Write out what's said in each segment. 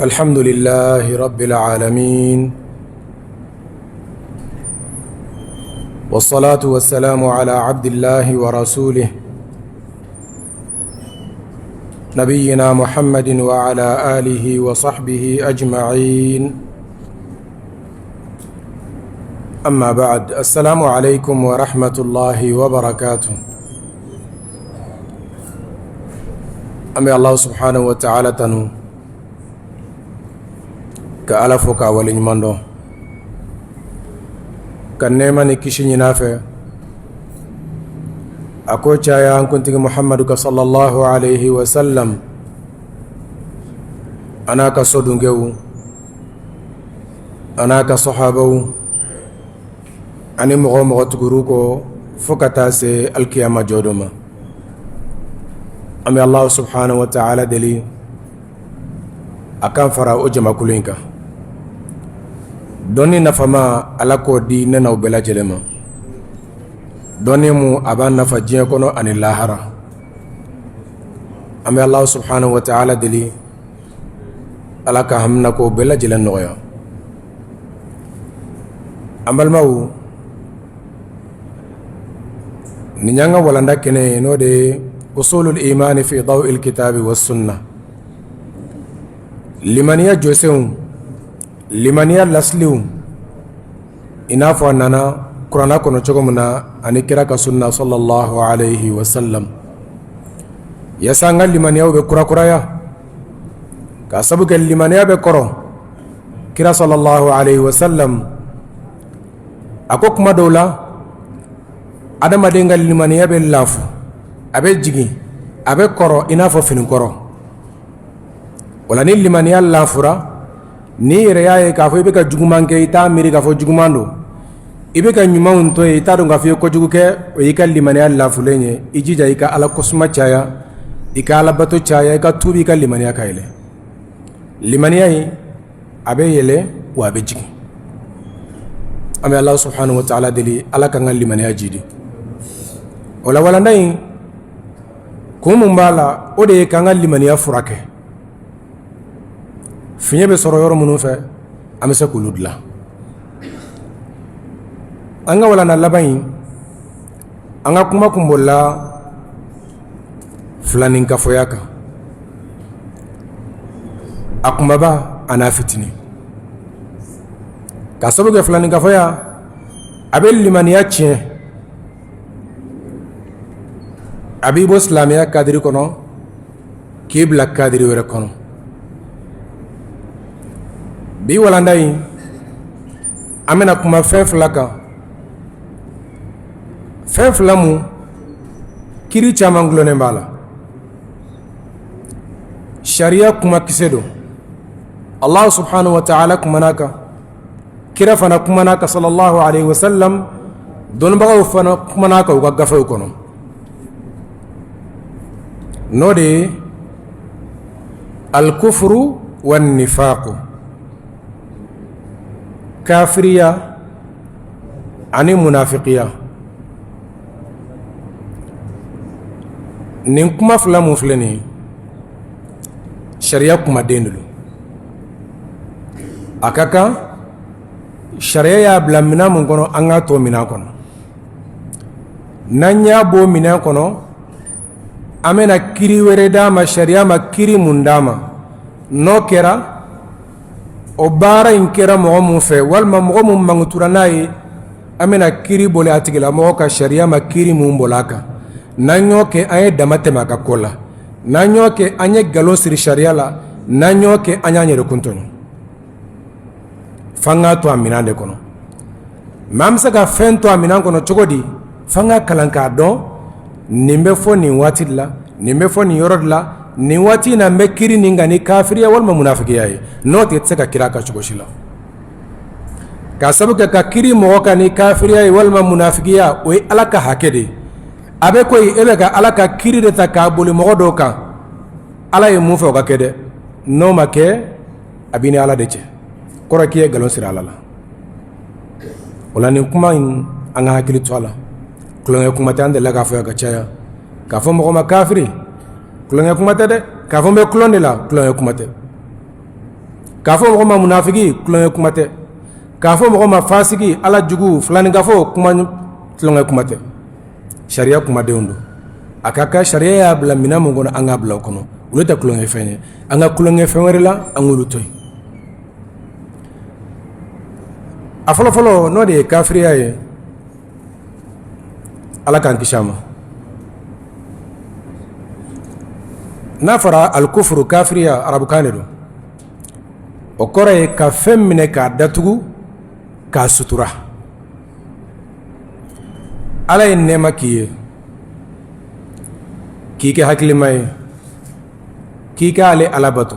الحمد لله رب العالمين، والصلاة والسلام على عبد الله ورسوله نبينا محمد وعلى آله وصحبه أجمعين. أما بعد، السلام عليكم ورحمة الله وبركاته. أمي الله سبحانه وتعالى تنو ka ala fo ka wali ɲuman dɔn, ka nɛɛma ni kisi ɲin'a fɛ. A ko caya an kuntigi muhammadu ka sallallahu alayhi wa sallam, a n'a ka sodunkew, a n'a ka sahabaw, ani mɔgɔ mɔgɔ tuguru kɔ fo ka taa se alkiyama jɔdon ma. An bɛ Allah subhanahu wa ta'ala deli a kan fara o jamakulu in kan. Dɔnni nafama ala k'o di ne n'aw bɛɛ lajɛlen ma. Dɔnni mu a b'a nafa diɲɛ kɔnɔ ani lahara. An bɛ Allah subhanahu wa ta'ala deli ala ka hamina k'o bɛɛ lajɛlen nɔgɔya. An balimaw, nin y'an ka walanda kɛnɛ ye, n'o de ye usulul imani fi daw'il kitabi was sunna. Limaniya jɔsenw, limaniya lasiliw, i n'a fɔ a nana kuranna kɔnɔ cogo min na ani kira ka sunna sallallahu alayhi wa sallam. Yasa an ka limaniyaw bɛ kurakuraya, ka sabu kɛ limaniya bɛ kɔrɔ. Kira sallallahu alayhi wa sallam a ko kuma dɔw la, adamaden ka limaniya bɛ lafu, a bɛ jigin, a bɛ kɔrɔ i n'a fɔ fini kɔrɔ. Wala ni limaniya lafura, ni yɛrɛ y'a ye k'a fɔ i bɛ ka juguman kɛ, i t'a miiri k'a fɔ juguman don, i bɛ ka ɲumanw to yen, i t'a dɔn k'a fɔ i ye kojugu kɛ, o y'i ka limaniya lafulen ye. I jija i ka ala kosuma caya, i ka ala bato caya, i ka tuubi, i ka limaniya ka yɛlɛ. Limaniya in a bɛ yɛlɛ wa a bɛ jigin. An bɛ Allah subhanahu wa ta'ala deli ala ka n ka limaniya jidi. O la walanda in kun mun b'a la, o de ye k'an ka limaniya furakɛ. Fiɲɛ bɛ sɔrɔ yɔrɔ minnu fɛ, an bɛ se k'olu dilan. An ka walanda laban in, an ka kuma kun bolila filaninkafoya kan, a kumaba a n'a fitini. Ka sabu kɛ filaninkafoya a bɛ limaniya tiɲɛ, a b'i bɔ silamɛya kadiri kɔnɔ k'i bila kadiri wɛrɛ kɔnɔ. Bi walanda in an bɛna kuma fɛn fila kan, fɛn fila mu kiri caman gulonnen b'a la. Sariya kuma kisɛ don. Allah subhanahu wa ta'ala kumana kan, kira fana kumana kan sallallahu alayhi wa sallam, dɔnnibagaw fana kumana kan u ka gafew kɔnɔ. N'o de ye al-kufru wan-nifaqu, kafiriya ani munafiqiya. Nin kuma fila mun filɛ nin ye, sariya kumaden de don. A ka kan sariya y'a bila minɛn mun kɔnɔ, an k'a to minɛn kɔnɔ. N'an y'a bɔ minɛn kɔnɔ, an bɛna kiri wɛrɛ d'a ma, sariya ma kiri mun d'a ma. N'o kɛra, o baara in kɛra mɔgɔ mun fɛ, walima mɔgɔ mun mankutura n'a ye, an bɛna kiri boli a tigilamɔgɔ ka, sariya ma kiri mun boli a kan. N'an y'o kɛ, an ye dama tɛmɛ a ka ko la. N'an y'o kɛ, an ye nkalon siri sariya la. N'an y'o kɛ, an y'an yɛrɛ kun tɔɲɔ. F'an k'a to a minɛn de kɔnɔ. Mais an bɛ se ka fɛn to a minɛn kɔnɔ cogo di? F'an k'a kalan k'a dɔn, nin bɛ fɔ nin waati de la, nin bɛ fɔ nin yɔrɔ de la, nin waati in na n bɛ kiri nin kan ni kafiriya walima munafikiya ye. N'o tɛ, i tɛ se ka kiri a kan cogo si la. K'a sabu kɛ ka kiri mɔgɔ kan ni kafiriya ye walima munafikiya, o ye ala ka hakɛ de ye. A bɛ koyi e bɛ ka ala ka kiri de ta k'a boli mɔgɔ dɔw kan. Ala ye mun fɛ o ka kɛ dɛ. N'o ma kɛ, a b'i ni ala de cɛ. Kɔrɔ k'i ye nkalon siri ala la. O la nin kuma in an ka hakili to a la. Kulonkɛ kuma tɛ, an delila k'a fɔ yan ka caya. K'a fɔ mɔgɔ ma kafiri, kulonkɛ kuma tɛ dɛ. K'a fɔ n bɛ kulon de la, kulonkɛ kuma tɛ. k'a fɔ mɔgɔ ma munafiki tulonkɛ kuma tɛ, k'a fɔ mɔgɔ ma fasiki ala jugu filani ka fɔ kuma tulonkɛ kuma tɛ, sariya kumadenw don. A ka ka sariya y'a bila minɛn mun kɔnɔ an k'a bila o kɔnɔ, olu tɛ tulonkɛ fɛn ye. An ka tulonkɛ fɛn wɛrɛ la an k'olu to yen. A fɔlɔfɔlɔ n'o de ye kafiriya ye, ala k'an kisi a ma. N'a fɔra alikufuru kafiriya arabukan de don, o kɔrɔ ye ka fɛn minɛ k'a datugu k'a sutura. Ala ye nɛɛma k'i ye, k'i kɛ hakilima ye, k'i k'ale ala bato,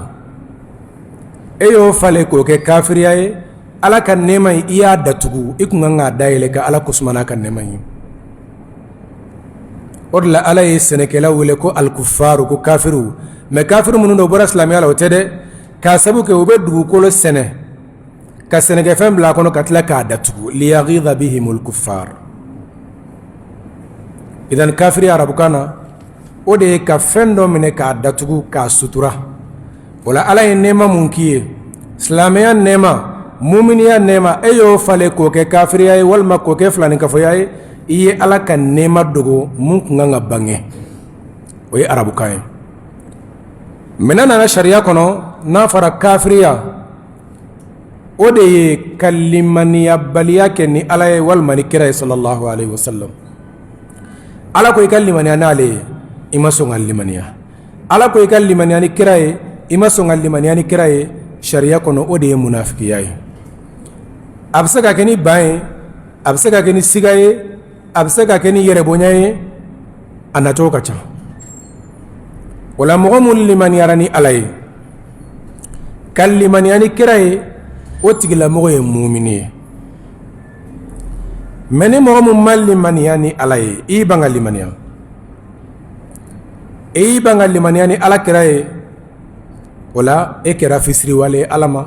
e y'o falen k'o kɛ kafiriya ye. Ala ka nɛɛma in i y'a datugu, i kun kan k'a dayɛlɛ ka ala kosumana ka nɛɛma in. O de la ala ye sɛnɛkɛlaw wele ko alikufaru, ko kafiru. Mais kafiru minnu don u bɔra silamɛya la o tɛ dɛ, k'a sabu kɛ u bɛ dugukolo sɛnɛ ka sɛnɛkɛfɛn bila a kɔnɔ ka tila k'a datugu, liyaghidha bihimul kuffar. Idan kafiri arabukan na o de ye ka fɛn dɔ minɛ k'a datugu k'a sutura. O la ala ye nɛɛma mun k'i ye, silamɛya nɛɛma, muminiya nɛɛma, e y'o falen k'o kɛ kafiriya ye walima k'o kɛ filanikafoya ye, i ye ala ka nɛɛma dogo mun kun kan ka bange. O ye arabukan ye. Mɛnɛ nana sariya kɔnɔ n'a fɔra kafiriya, o de ye ka limaniyabaliya kɛ ni ala ye walima ni kira ye sallallahu alaihi wasallam. Ala ko i ka limaniya n'ale ye, i ma sɔn ka limaniya. Ala ko i ka limaniya ni kira ye, i ma sɔn ka limaniya ni kira ye. Sariya kɔnɔ o de ye munafikiya ye. A bɛ se ka kɛ ni ban ye, a bɛ se ka kɛ ni siga ye, a bɛ se ka kɛ ni yɛrɛbonya ye, a nacogo ka ca. O la mɔgɔ mun limaniyara ni ala ye, ka limaniya ni kira ye, o tigilamɔgɔ ye mumini ye. Mais ni mɔgɔ mun ma limaniya ni ala ye, i ban ka limaniya. I ban ka limaniya ni ala kira ye, o la e kɛra fisiriwale ye ala ma,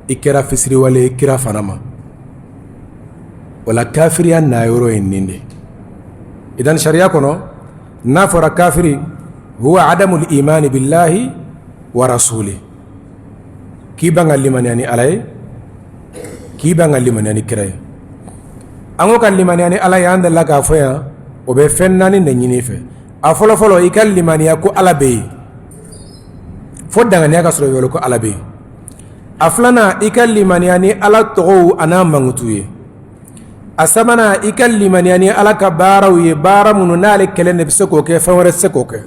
i kɛra fisiriwale ye kira fana ma. O la kafiriya nayɔrɔ ye nin de. Idan sariya kɔnɔ n'a fɔra kafiri, huwa adamul imani billahi wa rasuli, k'i ban ka limaniya ni ala ye, k'i ban ka limaniya ni kira ye. An ko ka limaniya ni ala ye, an delila k'a fɔ yan, o bɛ fɛn naani de ɲini fɛ. A fɔlɔfɔlɔ i ka limaniya ko ala bɛ yen, fo danganiya ka sɔrɔ i wele ko ala bɛ yen. A filanan i ka limaniya ni ala tɔgɔw a n'a mankutu ye. A sabanan i ka limaniya ni ala ka baaraw ye, baara minnu n'ale kelen de bɛ se k'o kɛ, fɛn wɛrɛ tɛ se k'o kɛ.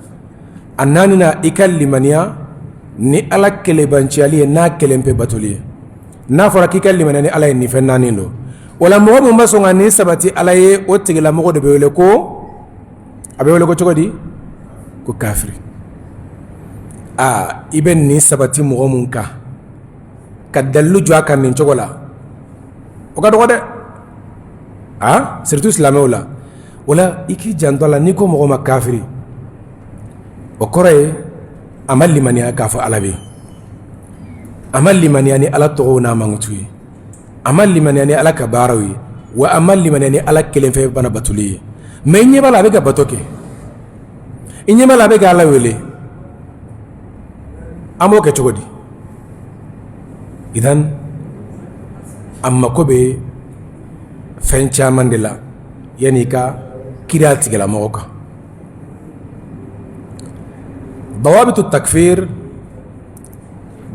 A naaninan i ka limaniya ni ala kelebanciyali ye n'a kelen pe batoli ye. N'a fɔra k'i ka limaniya ni ala ye, nin fɛn naani don. O la mɔgɔ min ma sɔn ka nin sabati ala ye, o tigilamɔgɔ de bɛ wele ko, a bɛ wele ko cogo di? Ko kafiri. I bɛ nin sabati mɔgɔ mun kan ka dalilu jɔ a kan nin cogo la, o ka dɔgɔ dɛ. Surtout silamɛw la. O la i k'i janto a la, n'i ko mɔgɔ ma kafiri, o kɔrɔ ye a ma limaniya k'a fɔ ala bɛ yen, a ma limaniya ni ala tɔgɔw n'a mankutu ye, a ma limaniya ni ala ka baaraw ye, wa a ma limaniya ni ala kelen fɛ bana batuli ye. Mais i ɲɛ b'a la a bɛ ka bato kɛ, i ɲɛ b'a la a bɛ ka ala wele, an b'o kɛ cogo di? Idan a mako bɛ fɛn caman de la yanni i ka kiri a tigilamɔgɔ kan. Dawabitu takfir,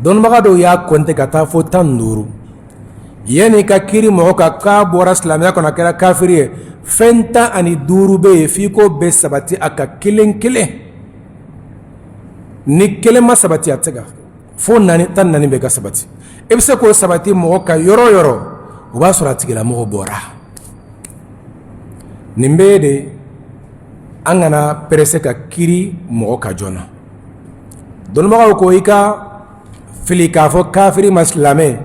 dɔnnibaga dɔw y'a kɔnte ka taa fo 15 yanni i ka kiri mɔgɔ kan k'a bɔra silamɛya kɔnɔ a kɛra kafiri ye. Fɛn 15 bɛ yen f'i ko bɛɛ sabati a ka kelen kelen. Ni kelen ma sabati a tɛ ka, fo 14 bɛ ka sabati. I bɛ se k'o sabati mɔgɔ kan yɔrɔ o yɔrɔ, o b'a sɔrɔ a tigilamɔgɔ bɔra. Nin bɛɛ de an kana perese ka kiri mɔgɔ ka joona. Dɔnnibagaw ko i ka fili k'a fɔ kafiri ma silamɛ,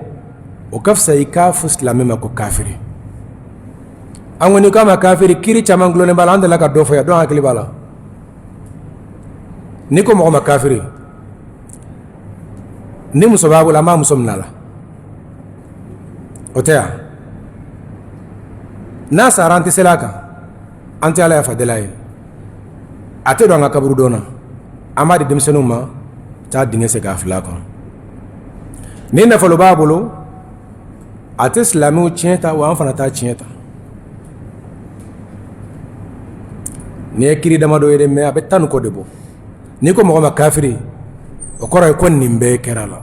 o ka fisa i k'a fɔ silamɛ ma ko kafiri. An ko n'i k'a ma kafiri, kiri caman gulonnen b'a la, an delila ka dɔ fɔ yan, dɔn hakili b'a la. N'i ko mɔgɔ ma kafiri, ni muso b'a bolo an b'a muso minɛ a la, o tɛ yan. N'a sara an tɛ seli a kan, an tɛ ala yafa deli a ye, a tɛ don an ka kaburu dɔn na, an b'a di denmisɛnninw ma taa dingɛ sen k'a fili a kɔnɔ. ni nafolo b'a bolo a tɛ silamɛw tiɲɛ ta wa an fana t'a tiɲɛ ta ni ye kiri dama dɔ ye dɛ mais a bɛ taa nin kɔ de bɔ n'i ko mɔgɔ ma kafiri o kɔrɔ ye ko nin bɛɛ kɛra la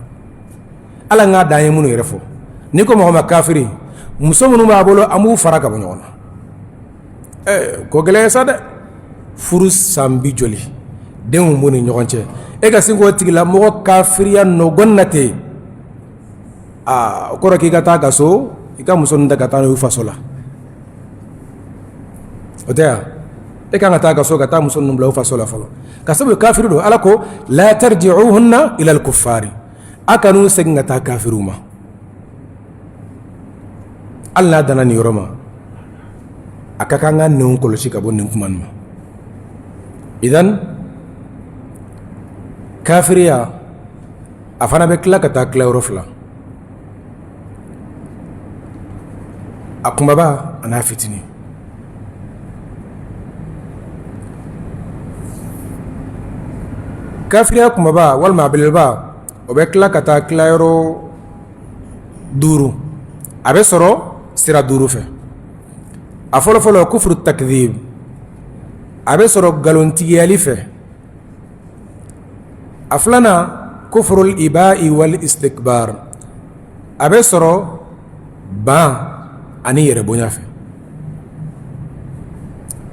ala ŋa dan ye minnu yɛrɛ fɔ n'i ko mɔgɔ ma kafiri muso minnu b'a bolo an b'u fara ka bɔ ɲɔgɔn na ko gɛlɛn sa dɛ furu san bi joli denw b'u ni ɲɔgɔn cɛ e ka sin k'o tigilamɔgɔ kafiriya nɔgɔn na ten o kɔrɔ k'i ka taa ka so i ka muso ninnu ta ka taa n'u faso la o tɛ yan e kan ka taa ka so ka taa muso ninnu bila u faso la fɔlɔ ka sabu kafiri don ala ko la tarji'uhunna ila al-kuffari a kan'u segin ka taa kafiriw ma hali n'a danna nin yɔrɔ ma a ka kan ka nɛnw kɔlɔsi ka bɔ nin kuma nin ma idan kafiriya a fana bɛ tila ka taa tila yɔrɔ fila a kumaba a n'a fitinin kafiriya kumaba walima a belebeleba o bɛ tila ka taa tila yɔrɔ duuru a bɛ sɔrɔ sira duuru fɛ a fɔlɔfɔlɔ kufuru takdhib a bɛ sɔrɔ galontigiyali fɛ a filanan kufuru iba'i wal istikbar a bɛ sɔrɔ ban ani yɛrɛ bonya fɛ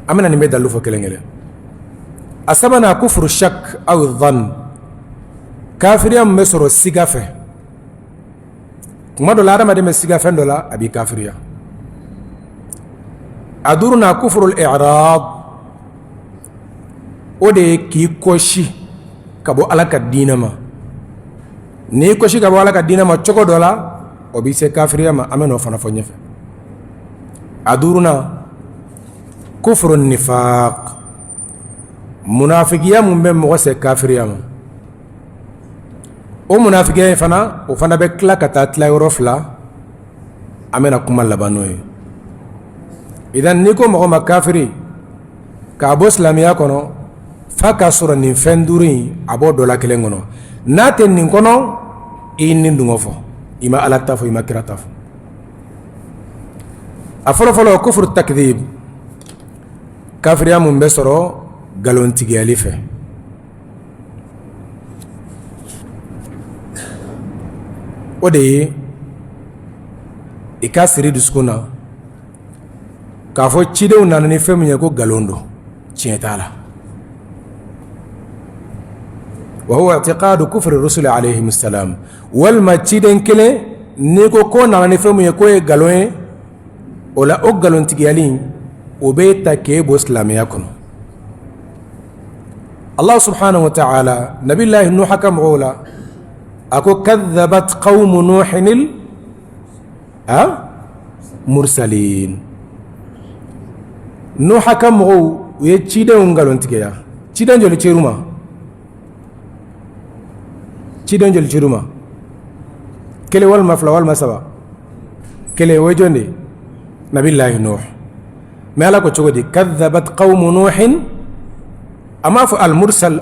an bɛna nin bɛ dalilu fɔ kelen kelen a sabanan kufuru shak aw dhann kafiriya min bɛ sɔrɔ siga fɛ kuma dɔ la adamaden bɛ siga fɛn dɔ la a b'i kafiriya a duurunan kufuru i'rad o de ye k'i kɔsi ka bɔ ala ka diinɛ ma n'i kɔsi ka bɔ ala ka diinɛ ma cogo dɔ la o b'i se kafiriya ma an bɛ n'o fana fɔ ɲɛfɛ a duurunan kufuru nifaq munafikiya mun bɛ mɔgɔ se kafiriya ma o munafikiya in fana o fana bɛ tila ka taa tila yɔrɔ fila an bɛna kuma laban n'o ye idan n'i ko mɔgɔ ma kafiri k'a bɔ silamɛya kɔnɔ f'a ka sɔrɔ nin fɛn duuru in a b'o dɔ la kelen kɔnɔ n'a tɛ nin kɔnɔ i ye nin dungɔ fɔ i ma ala ta fɔ i ma kira ta fɔ a fɔlɔfɔlɔ kufuru takdhib kafiriya mun bɛ sɔrɔ galontigiyali fɛ o de ye i ka siri dusukun na k'a fɔ cidenw nana ni fɛn min ye ko galon don tiɲɛ t'a la wa huwa i'tiqadu kufri rusuli alayhim salam walima ciden kelen n'i ko nana ni fɛn min ye k'o ye galon ye o la o galontigiyali o bɛ ta k'e bɔ silamɛya kɔnɔ Allah subhanahu wa ta'ala nabillahi nuh ka mɔgɔw la a ko kadhabat qawmu nuhin mursalin nuh ka mɔgɔw u ye cidenw ngalontigiya ciden joli cir'u ma ciden joli cir'u ma kelen walima fila walima saba kelen o ye jɔn de nabillahi nuh mais ala ko cogo di kadhabat qawmu nuhin ama fɔ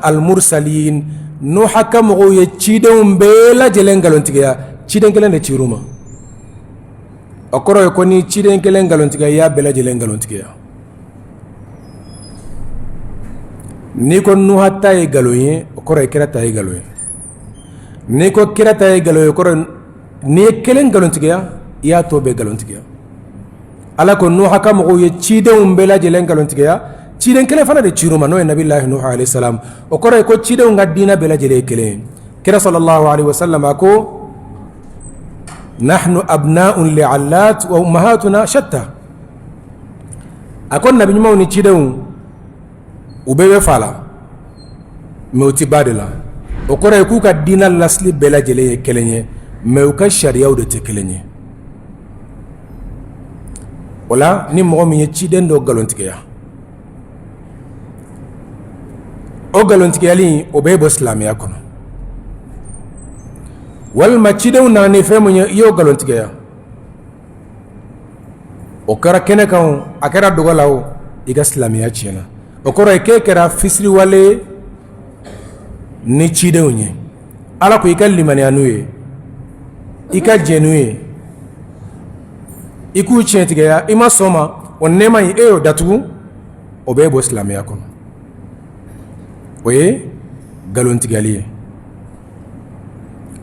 al-mursalin nuh ka mɔgɔw ye cidenw bɛɛ lajɛlen ngalontigiya ciden kelen de cir'u ma o kɔrɔ ye ko ni ciden kelen ngalontigiya i y'a bɛɛ lajɛlen ngalontigiya n'i ko nuh ta ye galon ye o kɔrɔ ye kira ta ye galon ye n'i ko kira ta ye galon ye o kɔrɔ n'i ye kelen ngalontigiya i y'a tɔ bɛɛ ngalontigiya ala ko nuh ka mɔgɔw ye cidenw bɛɛ lajɛlen ngalontigiya ciden kelen fana de cir'u ma n'o ye nabillahi nuh alayhi salam o kɔrɔ ye ko cidenw ka diinɛ bɛɛ lajɛlen ye kelen ye kira sallallahu alayhi wa sallam a ko nahnu abna'un li'allat wa ummahatuna shatta a ko nabi ɲumanw ni cidenw u bɛɛ bɛ fa la mais u ti ba de la o kɔrɔ ye k'u ka diinɛ lasili bɛɛ lajɛlen ye kelen ye mais u ka sariyaw de tɛ kelen ye o la ni mɔgɔ min ye ciden dɔ galontigiya o galontigiyali o bɛ bɔ silamɛya kɔnɔ walima cidenw nana ni fɛn min ye i y'o galontigiya o kɛra kɛnɛ kan o a kɛra dɔgɔ la o i ka silamɛya tiɲɛna o kɔrɔ ye k'e kɛra fisiriwale ni cidenw ye ala ko i ka limaniya n'u ye ika jenue iku tiɲɛtigiya i ma sɔn ma o nɛɛma in e y'o datugu o bɛ bɔ silamɛya kɔnɔ o ye galontigɛli ye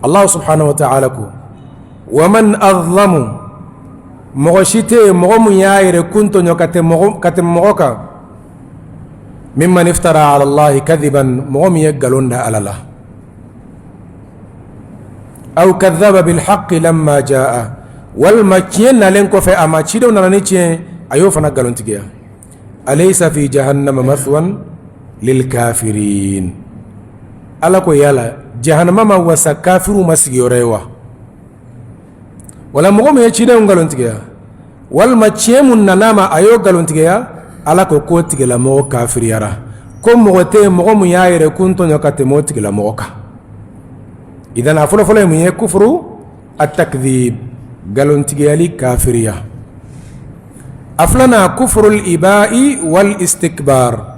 Allah subhanahu wa ta'ala ko wa man azlamu mɔgɔ si tɛ yen mɔgɔ min y'a yɛrɛ kun tɔɲɔ ka tɛmɛ mɔgɔ kan mimman iftara ala Allahi kadiban mɔgɔ min ye galon da Ala la aw kadhaba bil haqqi lamma jaa walma tiɲɛ nalen kɔfɛ a ma cidenw nana ni tiɲɛ a y'o fana galontigiya alaysa fi jahannama mathwan lil kafirin Ala ko yala jahannama ma wasa kafiru ma sigiyɔrɔ ye wa wala mɔgɔ min ye cidenw galontigiya walma tiɲɛ mun nana ma a y'o galontigiya Ala ko k'o tigilamɔgɔ kafiriyara ko mɔgɔ tɛ yen mɔgɔ min y'a yɛrɛ kun tɔɲɔ ka tɛmɛ o tigilamɔgɔ kan idan a fɔlɔfɔlɔ ye mun ye kufuru at-takdhib galontigiyali kafiriya a filanan kufurul iba'i wal istikbar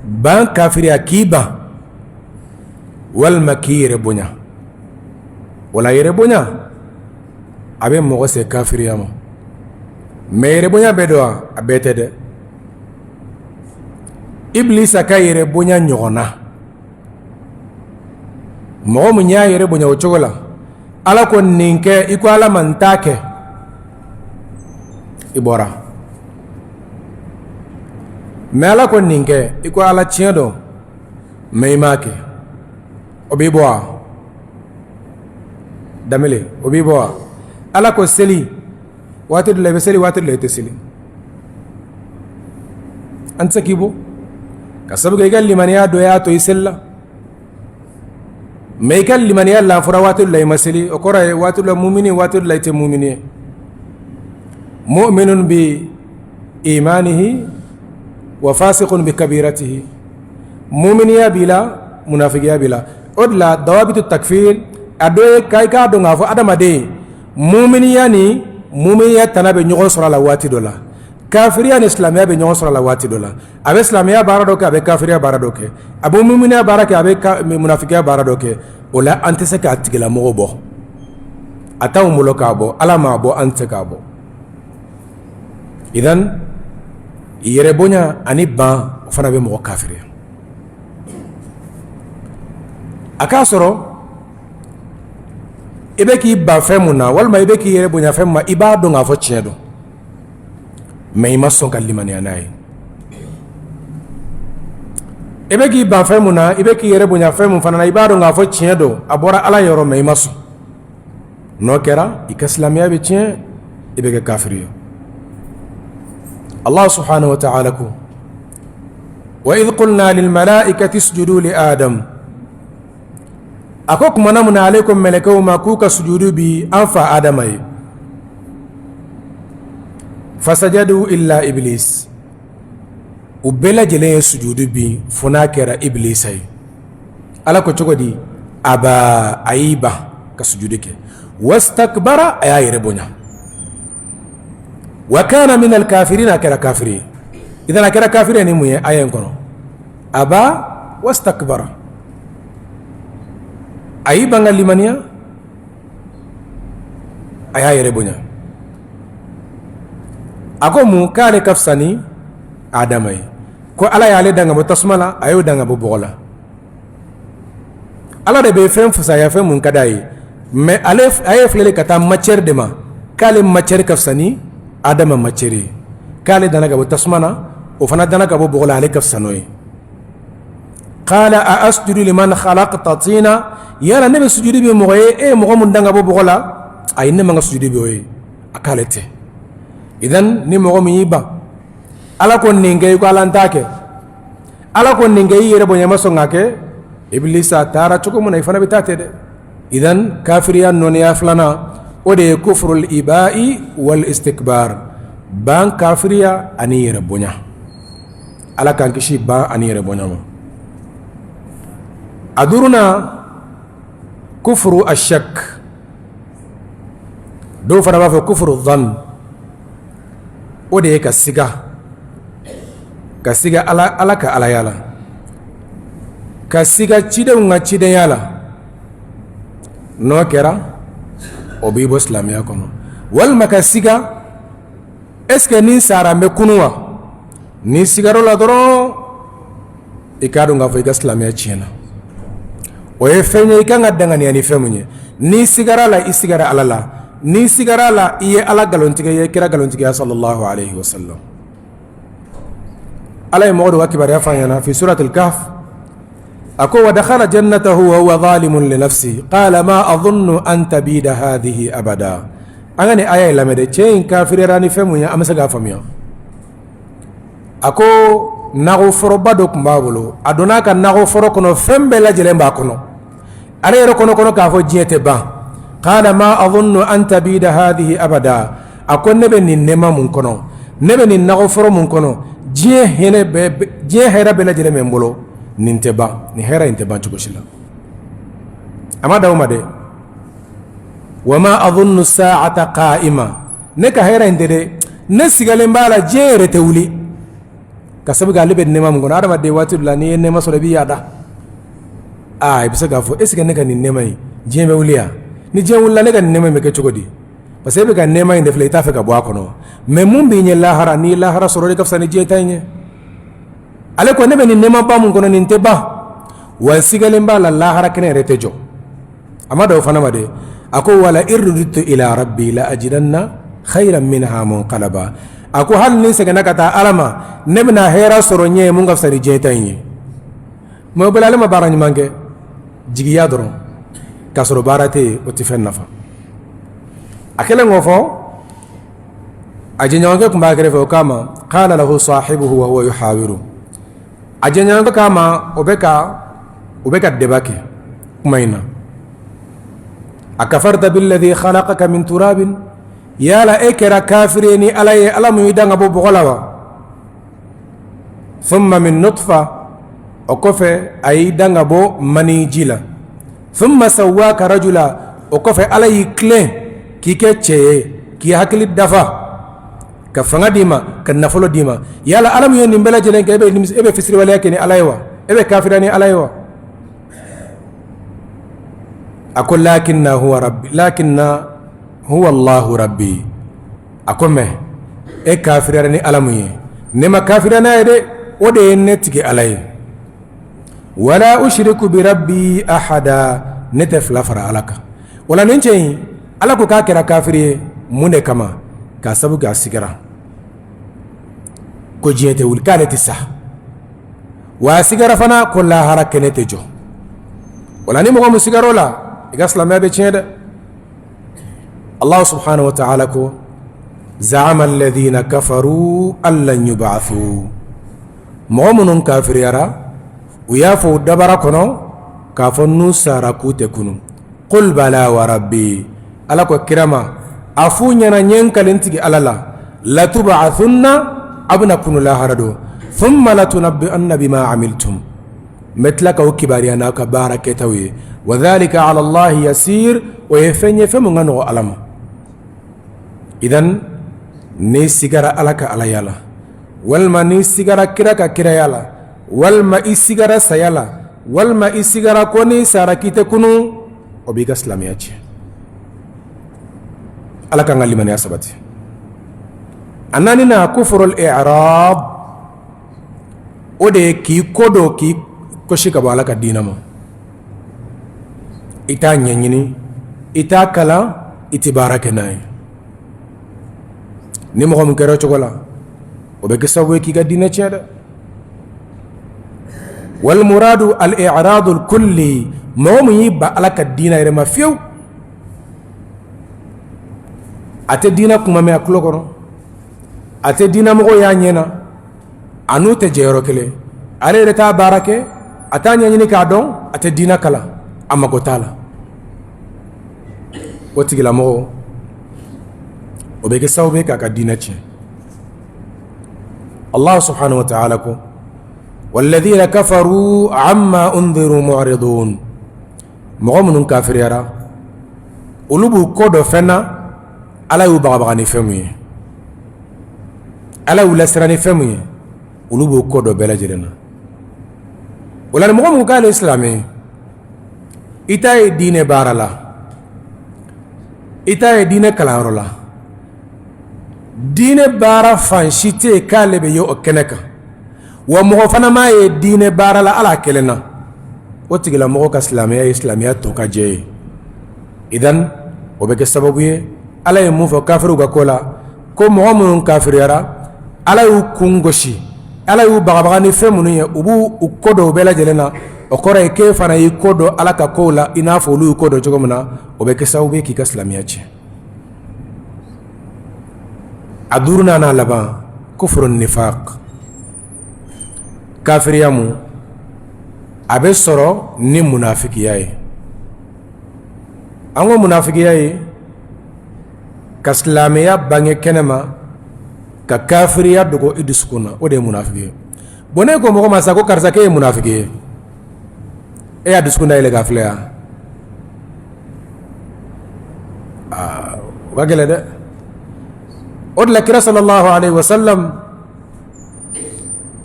ban kafiriya k'i ban walima k'i yɛrɛ bonya wala yɛrɛ bonya a bɛ mɔgɔ se kafiriya ma mais yɛrɛ bonya bɛɛ don a bɛɛ tɛ dɛ Iblisa ka yɛrɛ bonya ɲɔgɔn na mɔgɔ min y'a yɛrɛ bonya o cogo la Ala ko nin kɛ i ko Ala man t'a kɛ i bɔra mais Ala ko nin kɛ i ko Ala tiɲɛ dɔn mais i m'a kɛ o b'i bɔ wa Damele o b'i bɔ wa Ala ko seli waati dɔ la i bɛ seli waati dɔ la i tɛ seli an tɛ se k'i bɔ ka sababu kɛ i ka limaniya dɔ y'a to i seli la mais i ka limaniya lanfɔra waati dɔ la i ma seli o kɔrɔ ye waati dɔ la mumini waati dɔ la i tɛ mumini ye mu'minun bi imanihi wa fasiqun bi kabiratihi muminiya b'i la munafigiya b'i la o de la dawabitu takfir a dɔ ye k'a dɔn k'a fɔ adamaden muminiya ni muminiya tana bɛ ɲɔgɔn sɔrɔ a la waati dɔ la kafiriya ni silamɛya bɛ ɲɔgɔn sɔrɔ a la waati dɔ la a bɛ silamɛya baara dɔ kɛ a bɛ kafiriya baara dɔ kɛ a bɛ muminiya baara kɛ a bɛ munafikiya baara dɔ kɛ o la an tɛ se k'a tigilamɔgɔ bɔ a t'anw bolo k'a bɔ Ala m'a bɔ an tɛ se k'a bɔ idan yɛrɛ bonya ani ban o fana bɛ mɔgɔ kafiriya a k'a sɔrɔ i bɛ k'i ban fɛn mun na walima i bɛ k'i yɛrɛ bonya fɛn mun ma i b'a dɔn k'a fɔ tiɲɛ don mais i ma sɔn ka limaniya n'a ye i bɛ k'i ban fɛn mun na i bɛ k'i yɛrɛ bonya fɛn mun fana na i b'a dɔn k'a fɔ tiɲɛ don a bɔra Ala yɔrɔ mais i ma sɔn n'o kɛra i ka silamɛya bɛ tiɲɛ i bɛ kɛ kafiri ye Allah subhanahu wa ta'ala ko wa idh qulna lil malaikati isjudu li Adam a ko kumana mun na ale ko mɛlɛkɛw ma k'u ka sujudu bi an fa Adama ye fasajadu illa iblis u bɛɛ lajɛlen ye sujudu bi fo n'a kɛra Iblisa ye Ala ko cogo di aba a y'i ban ka sujudu kɛ wastakbara a y'a yɛrɛ bonya wa kana min alkafirin a kɛra kafiri ye idan a kɛra kafiri ye ni mun ye aya in kɔnɔ aba wastakbara a y'i ban ka limaniya a y'a yɛrɛ bonya a ko mun k'ale ka fisa ni Adama ye ko Ala y'ale dan ka bɔ tasuma la a y'o dan ka bɔ bɔgɔ la Ala de bɛ fɛn fisaya fɛn mun ka d'a ye mais a ye filɛli ka taa matière de ma k'ale matière ka fisa ni Adama matière ye k'ale danna ka bɔ tasuma na o fana danna ka bɔ bɔgɔ la ale ka fisa n'o ye qala a asjudu liman khalaqta tina yala ne bɛ sujudi bi mɔgɔ ye e ye mɔgɔ mun dan ka bɔ bɔgɔ la ayi ne man ka sujudi bi o ye a k'ale tɛ idan ni mɔgɔ min y'i ban Ala ko nin kɛ i ko Ala t'a kɛ Ala ko nin kɛ i yɛrɛ bonya ma sɔn k'a kɛ Iblisa taara cogo min na i fana bɛ taa ten dɛ idan kafiriya nɔniya filanan o de ye kufrul iba'i wal istikbar ban kafiriya ani yɛrɛ bonya Ala k'an kisi ban ani yɛrɛ bonya ma a duruna kufru ashak dɔw fana b'a fɔ kufru dhann o de ye ka siga Ala ka Alaya la ka siga cidenw ka cidenya la n'o kɛra o b'i bɔ silamɛya kɔnɔ walima ka siga est-ce que ni sara me kunwa ni sigaro la dɔrɔn i ka dɔn k'a fɔ i ka silamɛya tiɲɛna o ye fɛn ye i kan ka danganiya ni fɛn mun ye ni sigara la i sigara ala la ni sigara la i ye ala galontigɛ ye kira galontigiya sallallahu alaihi wasallam ala ye mɔgɔ dɔ ka kibaruya fɔ an ɲɛna fi suratul kahf ako wa dakhala jannatahu wa huwa zalimun li nafsi qala ma adhunnu an tabida hadhihi abada an gani aya lamede cɛ in kafirera ni fɛn mun ye an bɛ se k'a faamuya a ko nakɔforoba dɔ tun b'a bolo a donna ka nakɔforo kɔnɔ fɛn bɛɛ lajɛlen b'a kɔnɔ ale yɛrɛ kɔnɔ k'a fɔ diɲɛ tɛ ban qala ma adhunnu an tabida hadhihi abada a ko ne bɛ nin nɛɛma mun kɔnɔ ne bɛ nin nakɔforo mun kɔnɔ diɲɛ hɛrɛ bɛɛ lajɛlen bɛ n bolo nin tɛ ban nin hɛrɛ in tɛ ban cogo si la a ma d'aw ma dɛ wa ma adhunnu sa'ata qa'ima ne ka hɛrɛ in tɛ dɛ ne sigalen b'a la diɲɛ yɛrɛ tɛ wuli ka sabu k'ale bɛ nɛɛma mun kɔnɔ adamaden waati dɔ la n'i ye nɛɛma sɔrɔ i b'i yaada i bɛ se k'a fɔ est ce que ne ka nin nɛɛma in diɲɛ bɛ wuli yan ni diɲɛ wulila ne ka nin nɛɛma in bɛ kɛ cogo di parce que e bɛ ka nɛɛma in de filɛ i t'a fɛ ka bɔ a kɔnɔ mais mun b'i ɲɛ lahara n'i ye lahara sɔrɔ de ka fisa ni diɲɛ ta in ye ale ko ne bɛ nin nɛɛma ba mun kɔnɔ nin tɛ ban wa sigalen b'a la lahara kɛnɛ yɛrɛ tɛ jɔ a ma da o fana ma dɛ a ko wala irruditu ila rabbi la ajidanna khayran minha munqalaba a ko hali ni seginna ka taa ala ma ne bɛna hɛrɛ sɔrɔ ɲɛ mun ka fisa ni diɲɛ ta in ye mais o bɛɛ la ale ma baara ɲuman kɛ jigiya dɔrɔn k'a sɔrɔ baara tɛ yen o tɛ fɛn nafa a kɛlen k'o fɔ a jɛɲɔgɔnkɛ tun b'a kɛrɛfɛ o k'a ma qala lahu sahibuhu wa huwa yuhawiru a jɛɲɔgɔnkɛ k'a ma o bɛ ka deba kɛ kuma in na akafarta billadhi khalaqaka min turabin yala e kɛra kafiri ye ni ala ye ala mun y'i dan ka bɔ bɔgɔ la wa thumma min nutfa o kɔfɛ a y'i dan ka bɔ mani ji la thumma sawwaka rajula o kɔfɛ ala y'i tilen k'i kɛ cɛ ye k'i hakili dafa ka fanga d'i ma ka nafolo d'i ma yala ala mun ye nin bɛɛ lajɛlen kɛ e bɛ fisiriwaleya kɛ ni ala ye wa e bɛ kafiriya ni ala ye wa a ko lakinna huwa allahu rabbi a ko mɛ e kafiriyara ni ala mun ye ne ma kafiriya n'a ye dɛ o de ye ne tigi ala ye wala ushriku bi rabbi ahada ne tɛ fila fara ala kan wala nin cɛ in ala ko k'a kɛra kafiri ye mun de kama k'a sabu k'a sigara ko diɲɛ tɛ wuli k'ale tɛ sa wa a sigara fana ko lahara kɛnɛ tɛ jɔ wala ni mɔgɔ min sigara o la i ka silamɛya bɛ tiɲɛ dɛ Allah subhanahu wa ta'ala ko za'ama alladhina kafaru an lan yub'athu mɔgɔ minnu kafiriyara u y'a fɔ u dabara kɔnɔ k'a fɔ n'u sara k'u tɛ kunu qul bala wa rabbi ala ko kira ma a f'u ɲɛna ɲɛ n kalen tigi ala la latub'athunna a bɛna kunu lahara don thumma latunabbi'unna bima amiltum n bɛ tila k'aw kibariya n'aw ka baara kɛtaw ye wa dhalika ala allahi yasir o ye fɛn ye fɛn min ka nɔgɔ ala ma idan ni sigara ala ka alaya la walima ni sigara kira ka kiraya la walima i sigara saya la walima i sigara ko ni sara k'i tɛ kunu o b'i ka silamɛya tiɲɛ ala kan ka limaniya sabati a naaninan kufurul i'rab o de ye k'i kodɔn k'i kɔsi ka bɔ ala ka diinɛ ma i t'a ɲɛɲini i t'a kalan i tɛ baara kɛ n'a ye ni mɔgɔ min kɛra o cogo la o bɛ kɛ sababu ye k'i ka diinɛ tiɲɛ dɛ wal muradu al i'radu al kulli mɔgɔ min y'i ba ala ka diinɛ yɛrɛ ma fiyewu a tɛ diinɛ kuma mɛn a tulo kɔrɔ a tɛ diinɛ mɔgɔw y'a ɲɛ na a n'u tɛ jɛyɔrɔ kelen ale yɛrɛ t'a baara kɛ a t'a ɲɛɲini k'a dɔn a tɛ diinɛ kalan a mago t'a la o tigilamɔgɔ o bɛ kɛ sababu ye k'a ka diinɛ tiɲɛ Allah subhanahu wa ta'ala ko walladhina kafaru amma undhiru mu'ridun mɔgɔ minnu kafiriyara olu b'u kɔ dɔ fɛn na ala y'u bagabaga ni fɛn mun ye ala y'u lasira ni fɛn mun ye olu b'u kɔ dɔ bɛɛ lajɛlen na o la ni mɔgɔ min k'ale silamɛ i ta ye diinɛ baara la ita ye diine kalanyɔrɔ la diine baara fan si tɛ yen k'ale bɛ ye o kɛnɛ kan wa mɔgɔ fana m'a ye diine baara la ala kelen na o tigilamɔgɔ ka silamɛya ye silamɛya tɔ ka jɛ ye idan o bɛ kɛ sababu ye ala ye mun fɔ kafiriw ka ko la ko mɔgɔ minnu kafiriyara ala y'u kun gosi ala y'u bagabaga ni fɛn minnu ye u b'u u ko dɔn u bɛɛ lajɛlen na o kɔrɔ ye k'e fana y'i ko dɔn ala ka kow la i n'a fɔ olu y'u ko dɔn cogo min na o bɛ kɛ sababu ye k'i ka silamɛya tiɲɛ a duurunan n'a laban kufuru nifaq kafiriya mun a bɛ sɔrɔ ni munafikiya ye an ko munafikiya ye ka silamɛya bange kɛnɛ ma ka kafiriya dogo i dusukun na o de ye munafiki ye bon ne ko mɔgɔ ma sa ko karisa k'e ye munafiki ye e y'a dusukun dayɛlɛ k'a filɛ yan o ka gɛlɛn dɛ o de la kira sallallahu alaihi wasallam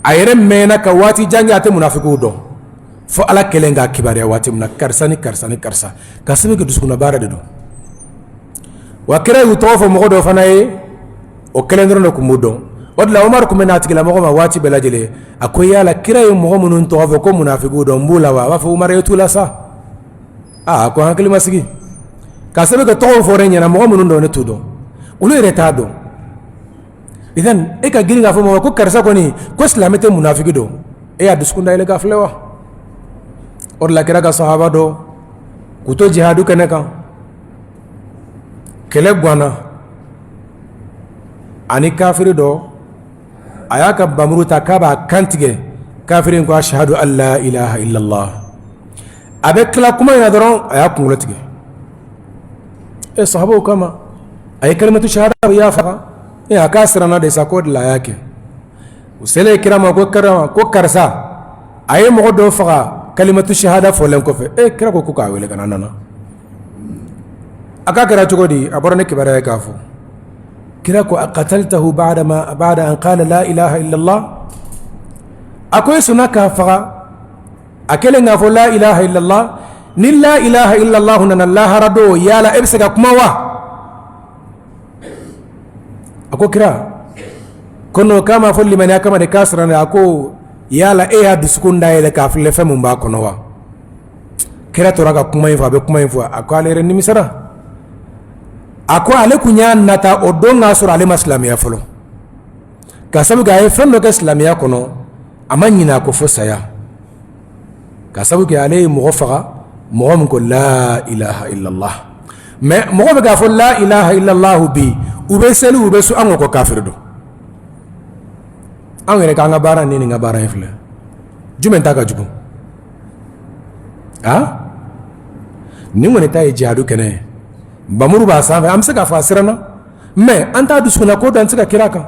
a yɛrɛ mɛnna ka waati jan kɛ a tɛ munafikiw dɔn fo ala kelen k'a kibaruya waati min na karisa ni karisa ni karisa ka sababu kɛ dusukunna baara de don wa kira y'u tɔgɔ fɔ mɔgɔ dɔ fana ye o kelen dɔrɔn de tun b'o dɔn o de la Umaru tun bɛ n'a tigilamɔgɔ ma waati bɛɛ lajɛlen a ko yala kira ye mɔgɔ minnu tɔgɔ fɔ ko munafikiw dɔn n b'u la wa a b'a fɔ Umaru ye t'u la sa a ko hakili ma sigi ka sababu kɛ tɔgɔw fɔ ne ɲɛna mɔgɔ minnu dɔn ne t'u dɔn olu yɛrɛ t'a dɔn idan e ka girin k'a fɔ mɔgɔ ko karisa kɔni ko silamɛ tɛ munafiki dɔn e y'a dusukun dayɛlɛ k'a filɛ wa o de la kira ka sahaba dɔ k'u to jihadu kɛnɛ kan kɛlɛ ganna ani kafiri dɔ a y'a ka bamuru ta k'a b'a kantigɛ kafiri in ko ashhadu an la ilaha illallah a bɛ tila kuma in na dɔrɔn a y'a kunkolo tigɛ sahabaw kama a ye kalimatu shahada u y'a faga a k'a siranna de sa ko de la a y'a kɛ u selen kira ma ko karisa a ye mɔgɔ dɔw faga kalimatu shahada fɔlen kɔfɛ kira ko k'a wele ka na nana a k'a kɛra cogo di a bɔra ne kibaruya ye k'a fɔ kira ko aqataltahu ba'da an qala la ilaha illallah a ko e sɔnna k'a faga a kɛlen k'a fɔ la ilaha illallah ni la ilaha illallah nana lahara don yala e bɛ se ka kuma wa a ko kira ko n'o k'a ma fɔ limaniya kama de k'a siranna a ko yala e y'a dusukun dayɛlɛ k'a filɛ fɛn mun b'a kɔnɔ wa kira tora ka kuma in fɔ a bɛ kuma in fɔ a ko ale yɛrɛ nimisara a ko ale kun y'a nata o don k'a sɔrɔ ale ma silamɛya fɔlɔ ka sababu kɛ a ye fɛn dɔ kɛ silamɛya kɔnɔ a ma ɲinɛ a ko fo saya ka sababu kɛ ale ye mɔgɔ faga mɔgɔ min ko la ilaha illallah mais mɔgɔ bɛ k'a fɔ la ilaha illallah bi u bɛ seli u bɛ so an ko kafiri don an yɛrɛ k'an ka baara ni nin ka baara in filɛ jumɛn ta ka jugu nin kɔni ta ye jihadu kɛnɛ ye bamuru b'a sanfɛ an bɛ se k'a fɔ a siranna mais an t'a dusukunna ko dan tɛ se ka kira kan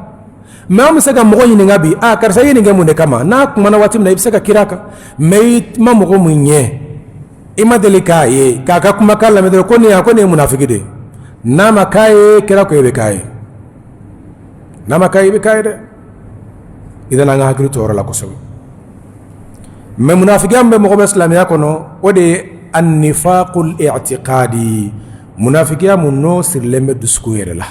mais an bɛ se ka mɔgɔ ɲininka bi karisa i ye nin kɛ mun de kama n'a kumana waati min na i bɛ se ka kira kan mais i ma mɔgɔ mun ɲɛ i ma deli k'a ye k'a ka kumakan lamɛn dɔrɔn ko nin ye munafiki de ye n'a ma k'a ye kira ko i bɛ k'a ye n'a ma k'a ye i bɛ k'a ye dɛ idan an ka hakili to yɔrɔ la kosɛbɛ mais munafikiya min bɛ mɔgɔ bɛ silamɛya kɔnɔ o de ye annifaqul i'tiqadi munafikiya mun n'o sirilen bɛ dusukun yɛrɛ la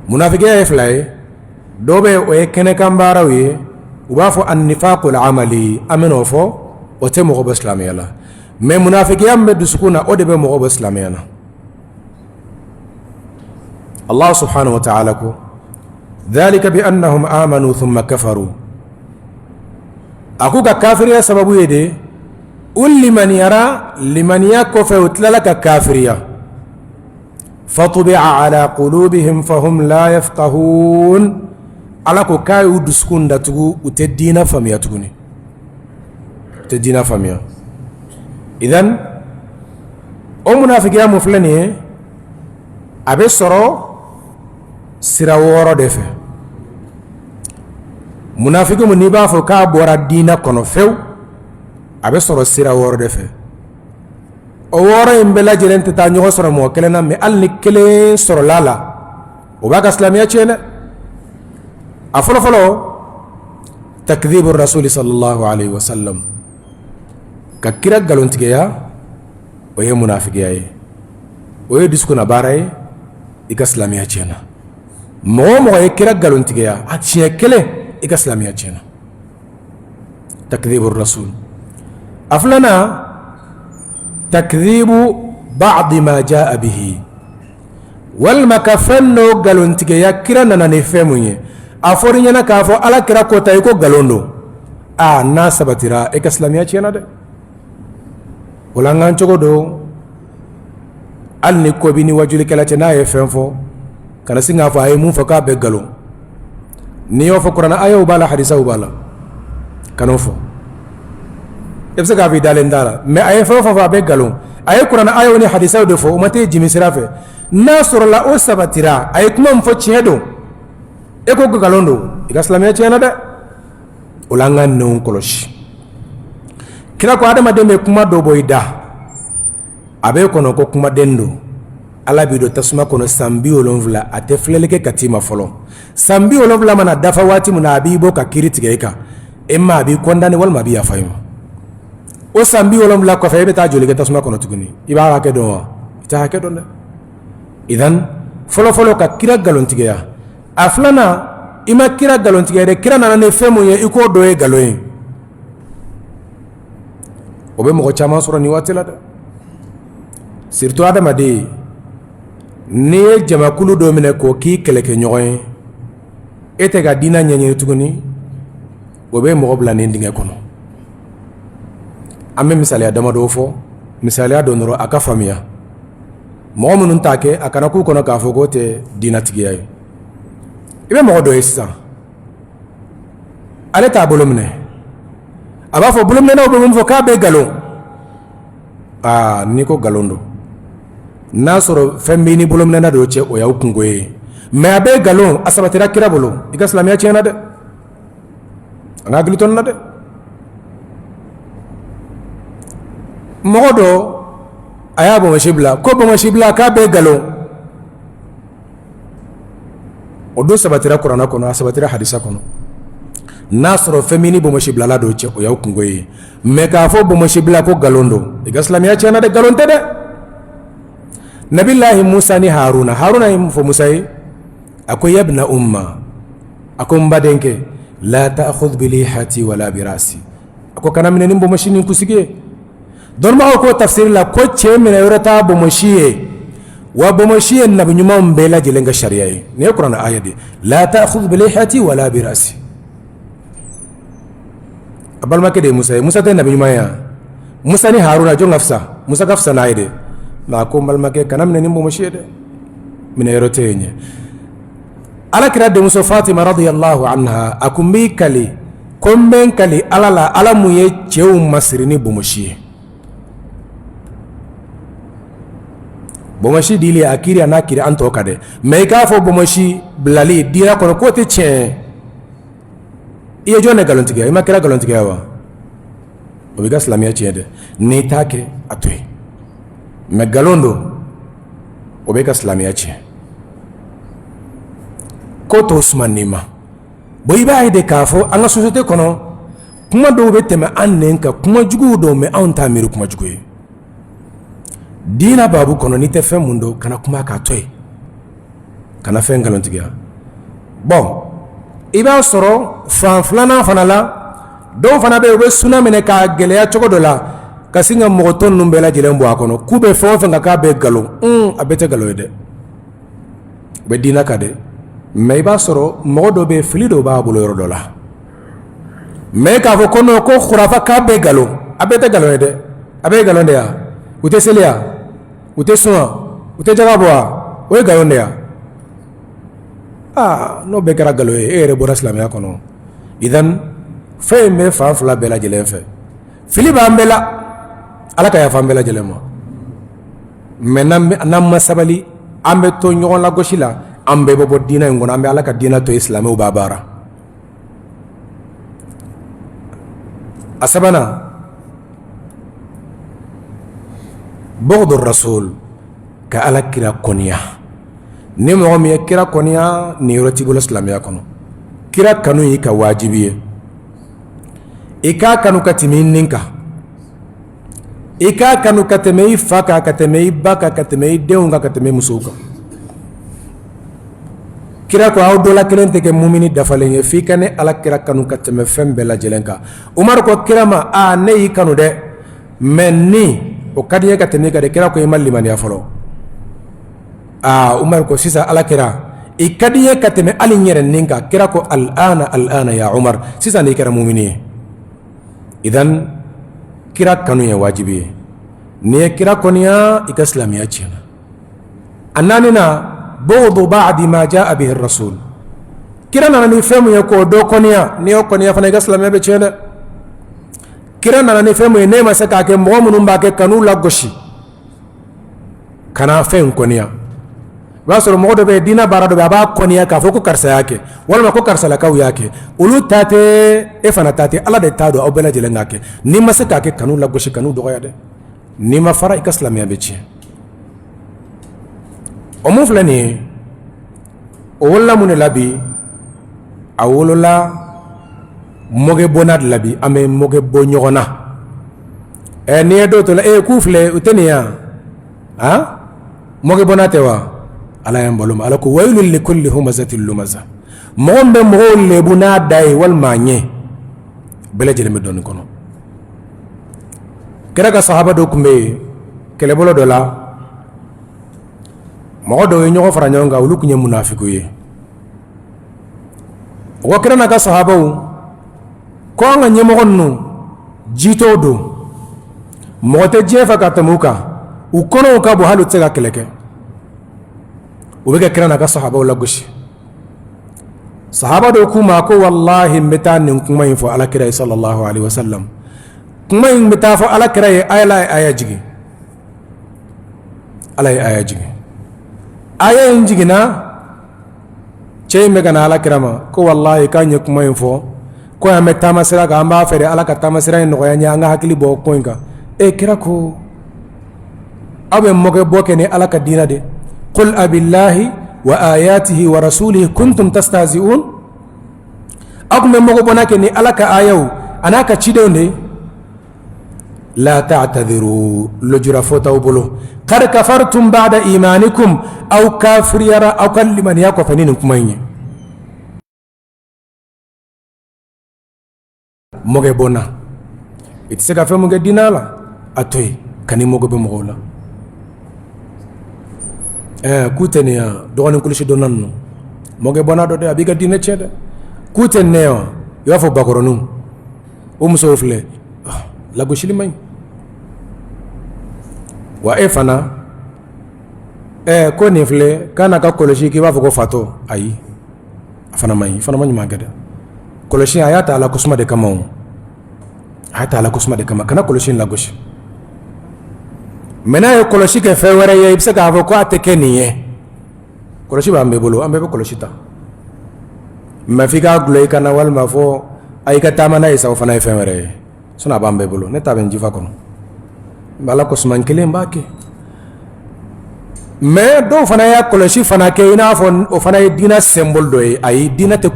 munafikiya ye fila ye dɔw bɛ o ye kɛnɛkan baaraw ye u b'a fɔ annifaqul amali an bɛ n'o fɔ o tɛ mɔgɔ bɛ silamɛya la mais munafikiya min bɛ dusukun na o de bɛ mɔgɔ bɛ silamɛya na Allah subhanahu wa ta'ala ko ذلك بأنهم آمنوا ثم كفروا أكو كافرية سببو يدي لمن يرى لمن يكفر وتلك كافرية فطبع على قلوبهم فهم لا يفقهون على كايو دسكون داتو وتدينا فميا تكوني تدينا فميا إذن منافقيا مفلني أبي سرو sira wɔɔrɔ de fɛ munafiki mu n'i b'a fɔ k'a bɔra diinɛ kɔnɔ fewu a bɛ sɔrɔ sira wɔɔrɔ de fɛ o wɔɔrɔ in bɛɛ lajɛlen tɛ taa ɲɔgɔn sɔrɔ mɔgɔ kelen na mais hali ni kelen sɔrɔla la o b'a ka silamɛya tiɲɛ dɛ a fɔlɔ fɔlɔ takdhibu rasuli sallallahu alaihi wasallam ka kira galontigiya o ye munafikiya ye o ye dusukun na baara ye i ka silamɛya tiɲɛna mɔgɔ o mɔgɔ ye kira ngalontigiya a tiɲɛ kelen i ka silamɛya tiɲɛna takdhibu rasul a filanan takdhibu ba'di ma jaa bihi walima ka fɛn dɔ ngalontigiya kira nana ni fɛn mun ye a fɔra i ɲɛna k'a fɔ ala kira kota i ko ngalon don n'a sabatira i ka silamɛya tiɲɛna dɛ o la an k'an cogo don hali ni ko b'i ni wajulikɛla cɛ n'a ye fɛn fɔ kana sin k'a fɔ a ye mun fɔ k'a bɛ nkalon n'i y'o fɔ kuranɛ ayaw b'a la hadisaw b'a la kan'o fɔ i bɛ se k'a fɔ i dalen t'a la mais a ye fɛn o fɛn fɔ a bɛ nkalon a ye kuranɛ ayaw ni hadisaw de fɔ o ma t'e jimi sira fɛ n'a sɔrɔla o sabatira a ye kuma min fɔ tiɲɛ don e ko nkalon don i ka silamɛya tiɲɛna dɛ o la an ka nɛnw kɔlɔsi kira ko adamaden bɛ kuma dɔ bɔ i da a bɛ kɔnɔ ko kumaden don ala b'i don tasuma kɔnɔ san 70 a tɛ filɛli kɛ ka t'i ma fɔlɔ san 70 mana dafa waati min na a b'i bɔ ka kiiri tigɛ i kan e ma a b'i condamné walima a b'i yafa i ma o san 70 kɔfɛ e bɛ taa joli kɛ tasuma kɔnɔ tuguni i b'a hakɛ dɔn wa i t'a hakɛ dɔn dɛ idan fɔlɔ-fɔlɔ ka kira ngalontigiya a filanan i ma kira ngalontigiya dɛ kira nana ni fɛn mun ye i k'o dɔ ye nkalon ye o bɛ mɔgɔ caman sɔrɔ nin waati la dɛ surtout adamaden n'i ye jamakulu dɔ minɛ k'o k'i kɛlɛkɛɲɔgɔn ye e tɛ ka diinɛ ɲɛɲini tuguni o bɛ mɔgɔ bila nin dingɛ kɔnɔ an bɛ misaliya damadɔ fɔ misaliya dɔ dɔrɔn a ka faamuya mɔgɔ minnu t'a kɛ a kana k'u kɔnɔ k'a fɔ k'o tɛ diinɛtigiya ye i bɛ mɔgɔ dɔ ye sisan ale t'a bolo minɛ a b'a fɔ bolominɛnaw bɛ mun fɔ k'a bɛ nkalon n'i ko nkalon don n'a sɔrɔ fɛn b'i ni bolominɛna dɔw cɛ o y'aw kungo ye mais a bɛ nkalon a sabatira kira bolo i ka silamɛya tiɲɛna dɛ an ka hakili to nin na dɛ mɔgɔ dɔ a y'a bɔnmɔsi bila ko bɔnmɔsi bila k'a bɛ nkalon o don sabatira kuranɛ kɔnɔ a sabatira hadisa kɔnɔ n'a sɔrɔ fɛn b'i ni bɔnmɔsi bilala dɔw cɛ o y'aw kungo ye mais k'a fɔ bɔnmɔsi bila ko nkalon don i ka silamɛya tiɲɛna dɛ nkalon tɛ dɛ nabilahi musa ni haruna ye mun fɔ musa ye a ko yabna umma a ko n badenkɛ la ta'khudh bi lihati wala bi rasi a ko kana minɛ ni bɔnmɔsi ni kusigi ye dɔnnibagaw ko tafsiri la ko cɛ minɛ yɔrɔ t'a bɔnmɔsi ye wa bɔnmɔsi ye nabi ɲumanw bɛɛ lajɛlen ka sariya ye nin ye kuranɛ aya de la ta'khudh bi lihati wala bi rasi a balimakɛ de ye musa ye musa tɛ nabi ɲuman ye wa musa ni haruna jɔn ka fisa musa ka fisa n'a ye de mais a ko n balimakɛ kana minɛ ni bɔnmɔsi ye dɛ minɛ yɔrɔ tɛ yen ɲɛ alakira denmuso fatima radiyallahu anha a kun b'i kali ko n bɛ n kali ala la ala mun ye cɛw masiri ni bɔnmɔsi ye bɔnmɔsi dili a kiiri a n'a kiiri an tɔ ka dɛ mais i k'a fɔ bɔnmɔsi bilali diinɛ kɔnɔ k'o tɛ tiɲɛ i ye jɔn de nkalontigiya i ma kira nkalontigiya wa o b'i ka silamɛya tiɲɛ dɛ n'i t'a kɛ a to yen mais nkalon don o b'i ka silamɛya tiɲɛ ko t'o suma n'i ma bon i b'a ye de k'a fɔ an ka société kɔnɔ kuma dɔw bɛ tɛmɛ an nɛn kan kuma juguw dɔw mais anw t'a miiri kuma jugu ye diinɛ baabu kɔnɔ n'i tɛ fɛn mun don kana kuma k'a to yen kana fɛn nkalontigiya bon i b'a sɔrɔ fan filanan fana la dɔw fana bɛ yen u bɛ suna minɛ k'a gɛlɛya cogo dɔ la ka sin ka mɔgɔ tɔ ninnu bɛɛ lajɛlen bɔ a kɔnɔ k'u bɛ fɛn o fɛn kan k'a bɛ nkalon a bɛɛ tɛ nkalon ye dɛ u bɛ diinɛ kan dɛ mais i b'a sɔrɔ mɔgɔ dɔ bɛ yen fili dɔw b'a bolo yɔrɔ dɔ la mais k'a fɔ ko non ko khurafa k'a bɛɛ nkalon a bɛɛ tɛ nkalon ye dɛ a bɛɛ ye nkalon de ya u tɛ seli ya u tɛ sun wa u tɛ jaga bɔ wa o ye nkalon de ya n'o bɛɛ kɛra nkalon ye e yɛrɛ bɔra silamɛya kɔnɔ idan fɛn in bɛ fan fila bɛɛ lajɛlen fɛ fili b'an bɛɛ la ala ka yafa an bɛɛ lajɛlen ma mais n'an ma sabali an bɛ to ɲɔgɔn lagosi la an bɛɛ bɛ bɔ diinɛ in kɔnɔ an bɛ ala ka diinɛ to yen silamɛw b'a baara a sabanan bughdu rasul ka ala kira kɔniya ni mɔgɔ min ye kira kɔniya nin yɔrɔ t'i bolo silamɛya kɔnɔ kira kanu y'i ka wajibi ye i k'a kanu ka tɛmɛ i nin kan ika kanu kateme faka kateme baka kateme deunga kateme musuka kira ko aw dola kelente ke mumini dafalen fi kane ala kira kanu kateme fembe la jelenka umar ko kirama a ne kanu de menni o kadiye kateme kade kira ko imal liman ya folo umar ko sisa ala kira ikadiye kateme ali nyere ninka kira ko al'ana ya umar sisa ne kira mumini idan kira kanu ya wajibi ne kira koniya ika islamiya chena annanina bughdu ba'di ma jaa bihi ar-rasul kira nana ni femu ya ko do koniya ne o koniya fana ika islamiya be chena kira nana ni femu ne ma saka ke mo munum ba ke kanu la goshi kana fen koniya wasoro mo do be dina barado be aba koniya ka foko karsa yake wala ko karsa la kaw yake ulu tate e fana tate ala de tado o bela jele ngake ni ma saka ke kanu la goshi kanu do yade ni ma fara ika islamiya be chena o mu fulani o wala mun labi a wolola moge bonad labi ame moge bo nyogona ni do to la ku fle utenia ha moge bonate wa ala yam bolum ala ko waylul li kulli humazatil lumaza mombe mo le buna dai wal manye bela jele me don kono kera ka sahaba do kumbe kele bolo dola mo do ñoko fara ñonga wulu ku ñe munafiku ye wo kera na ka sahaba ko nga ñe mo gonnu jito do mo te jefa ka tamuka u kono ka bo halu tsega keleke u be kera na ka sahaba la gushi sahaba do kuma ko wallahi metan nin kuma info ala kira sallallahu alaihi wasallam kuma in metafa ala kira aya jigi ala aya jigi aya injigina cey megana ala kirama ko wallahi kanye kuma info ko ya metama sira ga amba fere ala ka tamasira no ya nyanga hakili bo ko inga kira ko abe moge boke ne ala ka dina de qul abillahi wa ayatihi wa rasulihi kuntum tastahzi'un akume mogo bonake ni ala ka ayaw anaka chidonde la ta'tadhiru lujra fotawbulu qad kafartum ba'da imanikum aw kafir yara aw kalliman yako fanini kumaynye moge bona itsega fe moge dinala atoy kani mogo be mogola kutenia dogoni kulishi donanno moge bona do de abiga dine chede kuteneo yafo bakoronu umsofle la goshili may wa efana ko nifle kana ka koloshi ki bafo ko fato ayi afana may magada koloshi ayata ala kusma de kamon ayata ala kusma de kama kana koloshi la goshi mena yo koloshi ke fewere ye ibse ka avo ko ateke niye koloshi ba mbebolo ambe koloshi ta mafika gloi kana wal mafo ay ka tamana isa fana fewere suna ba mbebolo ne taben jifa kono bala ko suman kele mbake me do fana ya koloshi fana ke ina fon o fana dina symbol do ay dina te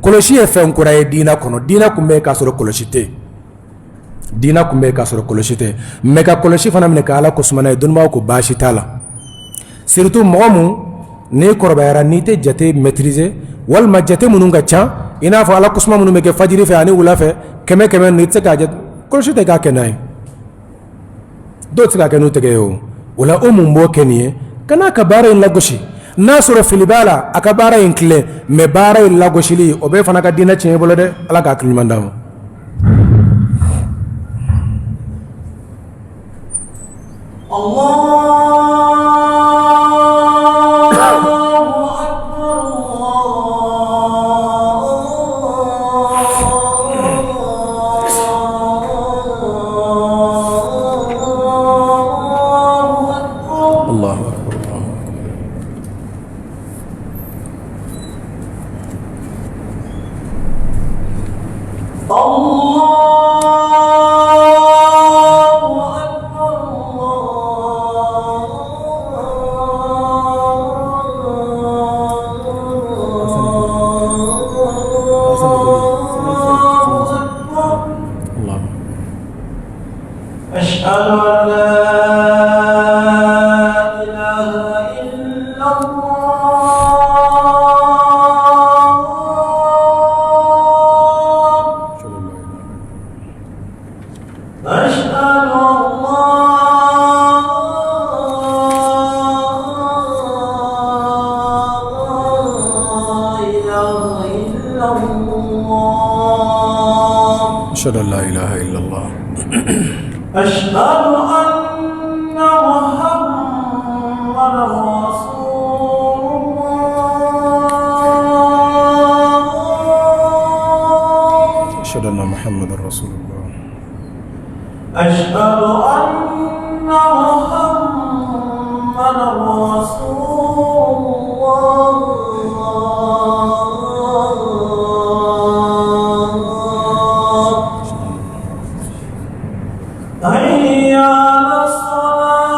koloshi e fen ko ray dina kono dina kumbe ka soro koloshi te dina kumbe ka soro koloshite meka koloshi fana mine ka ala kusmana dunma ko bashi tala surtout momu ne korbayara nite jate maîtriser wal majate mununga cha ina fa ala kusma munu meke fajiri fe ani wula fe keme nitse ka jet koloshite ka kenai do tsika kenu tege yo wala mbo keniye kana ka bara in lagoshi nasoro filibala akabara in kle me bara in lagoshili obe fana ka dina chen bolode ala ka klimandamu أشهد أن لا إله إلا الله أشهد أن محمدا رسول الله أشهد أن محمدا رسول الله أشهد أن محمدا رسول الله حي على الصلاة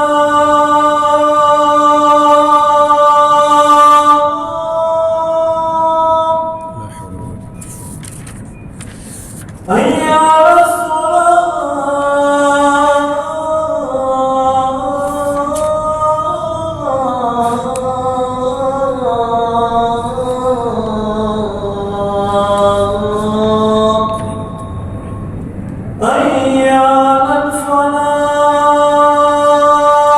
حي على الصلاة حي على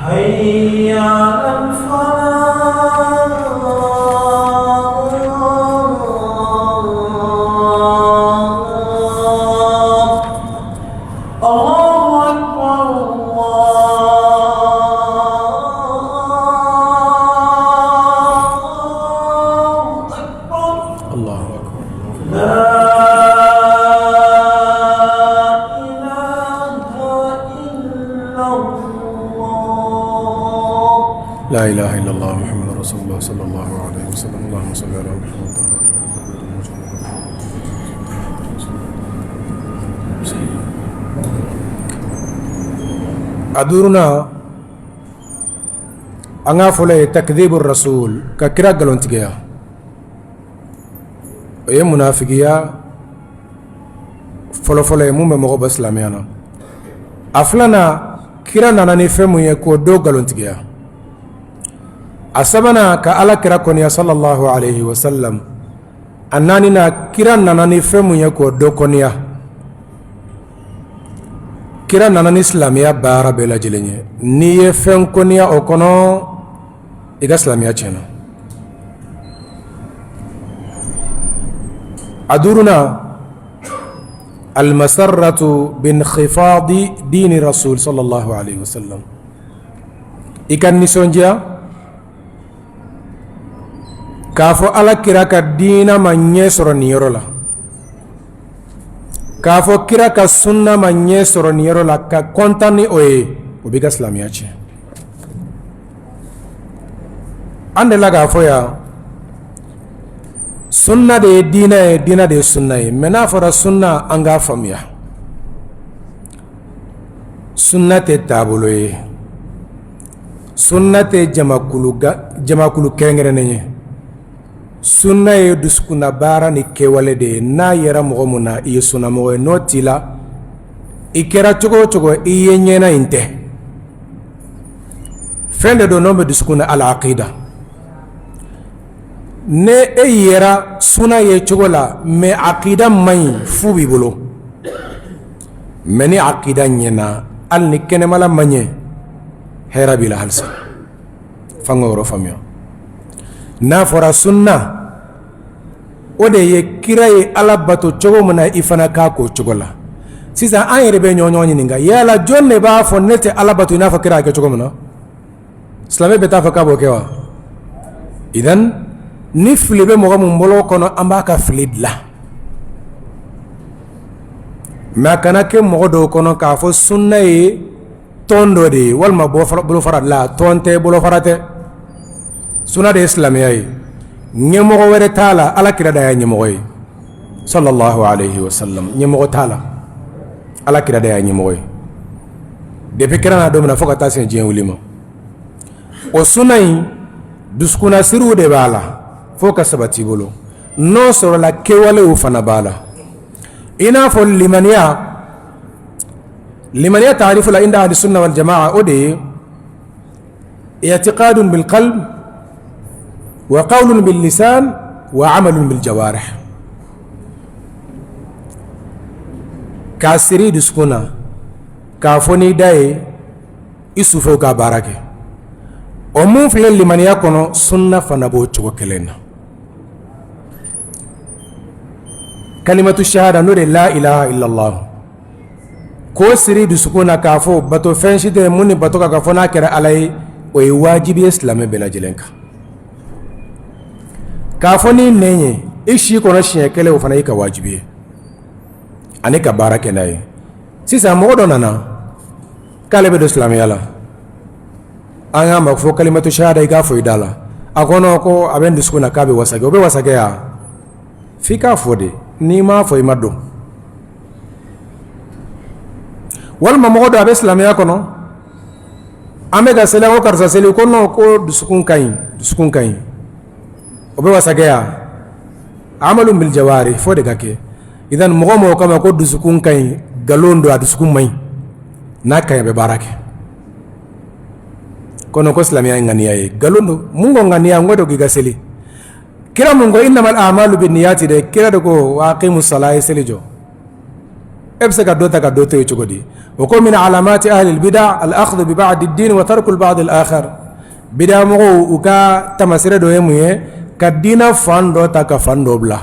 حي على الفلاح الله أكبر الله أكبر لا لا إله إلا الله محمد رسول الله صلى الله عليه وسلم اللهم صل على محمد أدورنا أنا فلي تكذيب الرسول ككرا قلنتجيا أي منافقيا فلو فلي مو مغوب إسلاميانا أفلانا كرا ناني فمو يكو دو قلنتجيا أسبنا كألا كرا كونيا صلى الله عليه وسلم أناني نا كرا ناني فمو يكو دو كونيا كرا ناني إسلاميا بارا بلا جلني نيه فم كونيا أو كونو إيجا إسلاميا جنا أدورنا المسرة بانخفاض دين الرسول صلى الله عليه وسلم إيكان نسونجيا كافو على كراك دينا من يسر نيرولا كافو كراك سنة من يسر نيرولا كونتاني اوي وبيغا اسلامياتي عند لغا فويا سنة دي دينا دي سنة منا فرا سنة انغا فميا سنة تابولوي سنة جماكولو كنغرنيني sunna ye duskuna baara ni kewale de n'a yɛrɛ mɔgɔ mun na i ye sunna mɔgɔ ye n'o t'i la i kɛra cogo o cogo i ye ɲɛna in tɛ fɛn de don n'o bɛ dusukun na al aqida ne e yɛrɛ sunna ye cogo la mɛ aqida man ɲi fu b'i bolo mɛ ni aqida ɲɛna hali ni kɛnɛmala ma ɲɛ hɛrɛ b'i la halisa f'an ka yɔrɔ faamuya n'a fɔra sunna o de ye kira ye ala bato cogo min na i fana k'a ko cogo la sisan an yɛrɛ bɛ ɲɔgɔn ɲininka yala jɔn de b'a fɔ ne tɛ ala bato i n'a fɔ kira y'a kɛ cogo min na silamɛ bɛ taa fɔ k'a b'o kɛ wa idan ni fili bɛ mɔgɔ min bolo kɔnɔ an b'a ka fili dilan mɛ a kana kɛ mɔgɔ dɔw kɔnɔ k'a fɔ sunna ye tɔn dɔ de ye walima bolofara dilan tɔn tɛ bolofara tɛ sunna de ye silamɛya ye ɲɛmɔgɔ wɛrɛ t'a la ala kira da y'a ɲɛmɔgɔ ye sallallahu alayhi wa sallam ɲɛmɔgɔ t'a la ala kira da y'a ɲɛmɔgɔ ye depuis kira n'a don min na fo ka taa se diɲɛ wuli ma o sunna in dusukunna siriw de b'a la fo ka sabati bolo no soro la kewale u fana bala ina fo limaniya ta'rifu la inda ahli sunna wal jamaa ode i'tiqadun bil qalb wa qawlun bil lisan wa amalun bil jawarih kasiri duskuna ka foni dai isufo ka barake o mun filɛ limaniya kɔnɔ sunna fana b'o cogo kelen na kalimatu shahada n'o de la ilaha illallah ko siri dusukun na k'a fɔ bato fɛn si tɛ mun ni bato ka fɔ n'a kɛra ala ye o ye wajibi ye silamɛ bɛɛ lajɛlen kan k'a fɔ ni nɛn ye i si kɔnɔ siɲɛ kelen o fana y'i ka wajibi ye ani ka baara kɛ n'a ye sisan mɔgɔ dɔ nana k'ale bɛ don silamɛya la an y'a ma fɔ kalimatu shahada i k'a fɔ i da la a ko non ko a bɛ n dusukun na k'a bɛ wasakɛ o bɛ wasakɛ ya f'i k'a fɔ de n'i m'a fɔ i ma dɔn walima mɔgɔ dɔ a bɛ silamɛya kɔnɔ an bɛ ka seli an ko karisa seli ko non ko dusukun ka ɲi o bɛ wasakɛ ya amalu bil jawari fo de ka kɛ idan mɔgɔ mɔgɔ kama ko dusukun ka ɲi nkalon don a dusukun man ɲi n'a ka ɲi a bɛ baara kɛ kono ko silamɛya ye ŋaniya ye nkalon don mun ko ŋaniya n ko de k'i ka seli kira mun ko innamal a'malu binniyati de kira de ko wa aqimu salaa ye seli jɔ e bɛ se ka dɔ ta ka dɔ to yen cogo di o ko min alamati ahli albida al akhdhu bi ba'd ad-din wa tarku al-ba'd al-akhar bida mɔgɔw u ka tamasire dɔ ye mun ye ka diina fan dɔ ta ka fan dɔ bila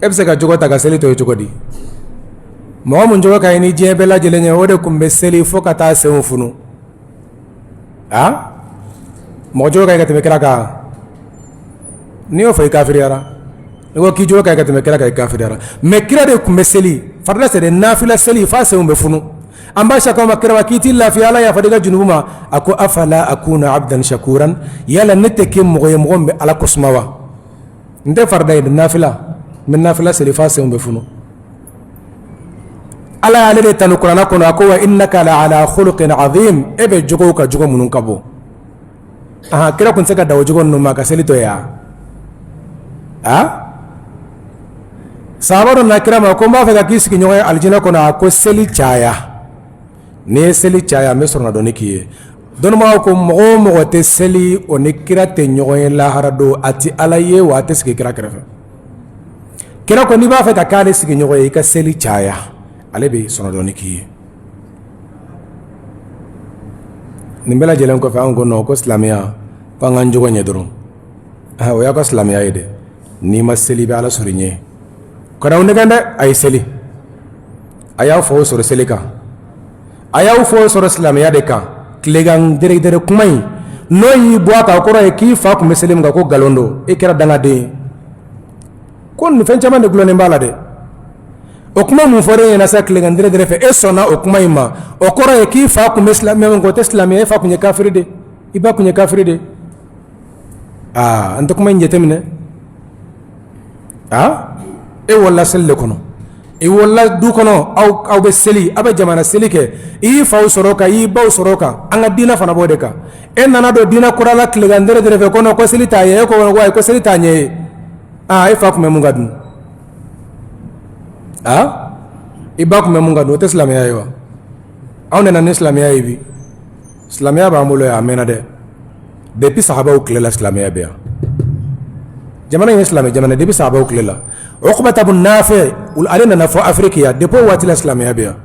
e bɛ se ka jogo ta ka seli to yen cogo di mɔgɔ mun jogo ka ɲi ni diɲɛ bɛɛ lajɛlen ye o de tun bɛ seli fo ka taa senw funu mɔgɔ jogo ka ɲi ka tɛmɛ kira kan n'i y'o fɔ i kafiriyara i ko k'i jogo ka ɲi ka tɛmɛ kira kan i kafiriyara mais kira de tun bɛ seli farila c'est nafila seli f'a senw bɛ funu an b'a shaka ma kira k'i ti lafiya ala yafa i ka junubu ma a ko afala akuna abdan shakuran yala ne tɛ kɛ mɔgɔ ye mɔgɔ min bɛ ala kosuma wa n tɛ farida ye nafila n bɛ nafila seli f'a senw bɛ funu ala y'ale de tanu kuranna kɔnɔ a ko wa innaka la ala khuluqin azim e bɛ jogow ka jogo minnu ka bɔ kira kun tɛ se ka da o jogo ninnu ma ka seli to ye sahaba dɔ na kira ma ko n b'a fɛ ka k'i sigiɲɔgɔn ye alijinɛ kɔnɔ a ko seli caya n'i ye seli caya n bɛ sɔrɔ ka dɔɔni k'i ye dɔnnibagaw ko mɔgɔ o mɔgɔ tɛ seli o ni kira tɛ ɲɔgɔn ye lahara don a tɛ ala ye wa a tɛ sigi kira kɛrɛfɛ kira ko n'i b'a fɛ ka k'ale sigiɲɔgɔn ye i ka seli caya ale bɛ sɔrɔ dɔɔni k'i ye nin bɛɛ lajɛlen kɔfɛ an ko non ko silamɛya ko an k'an jogo ɲɛ dɔrɔn o y'a ka silamɛya ye dɛ n'i ma seli i bɛ ala sɔrɔ i ɲɛ kana aw nɛgɛn dɛ a ye seli a y'aw fɔ o sɔrɔ seli kan a y'aw fɔ o sɔrɔ silamɛya de kan tilegan dɛrɛdɛrɛ kuma in n'o y'i bɔ a kan o kɔrɔ ye k'i fa tun bɛ seli min kan ko nkalon don e kɛra dangaden ye ko nin fɛn caman de gulonnen b'a la dɛ o kuma mun fɔra e ɲɛna sa tilegan dɛrɛdɛrɛ fɛ e sɔnna o kuma in ma o kɔrɔ ye k'i fa tun bɛ silamɛya min kan o tɛ silamɛya e fa tun ye kafiri de i ba tun ye kafiri de an tɛ kuma in jateminɛ e wala seli de kɔnɔ i wala du kɔnɔ aw bɛ seli aw bɛ jamana seli kɛ i y'i faw sɔrɔ kan i y'i baw sɔrɔ kan an ka diinɛ fana b'o de kan e nana don diinɛ kura la tilegan dɛrɛdɛrɛ fɛ ko non ko seli t'a ye e ko ayi ko seli t'a ɲɛ ye e fa tun bɛ mun ka dun i ba tun bɛ mun ka dun o tɛ silamɛya ye wa anw de nana ni silamɛya ye bi silamɛya b'an bolo yan a mɛnna dɛ depuis sahabaw tile la silamɛya bɛ yan jamana in ye silamɛ jamana depuis sahabaw tile la Uqbata bun Nafi ale nana fɔ Afrique ya depuis o waati la silamɛya bɛ yan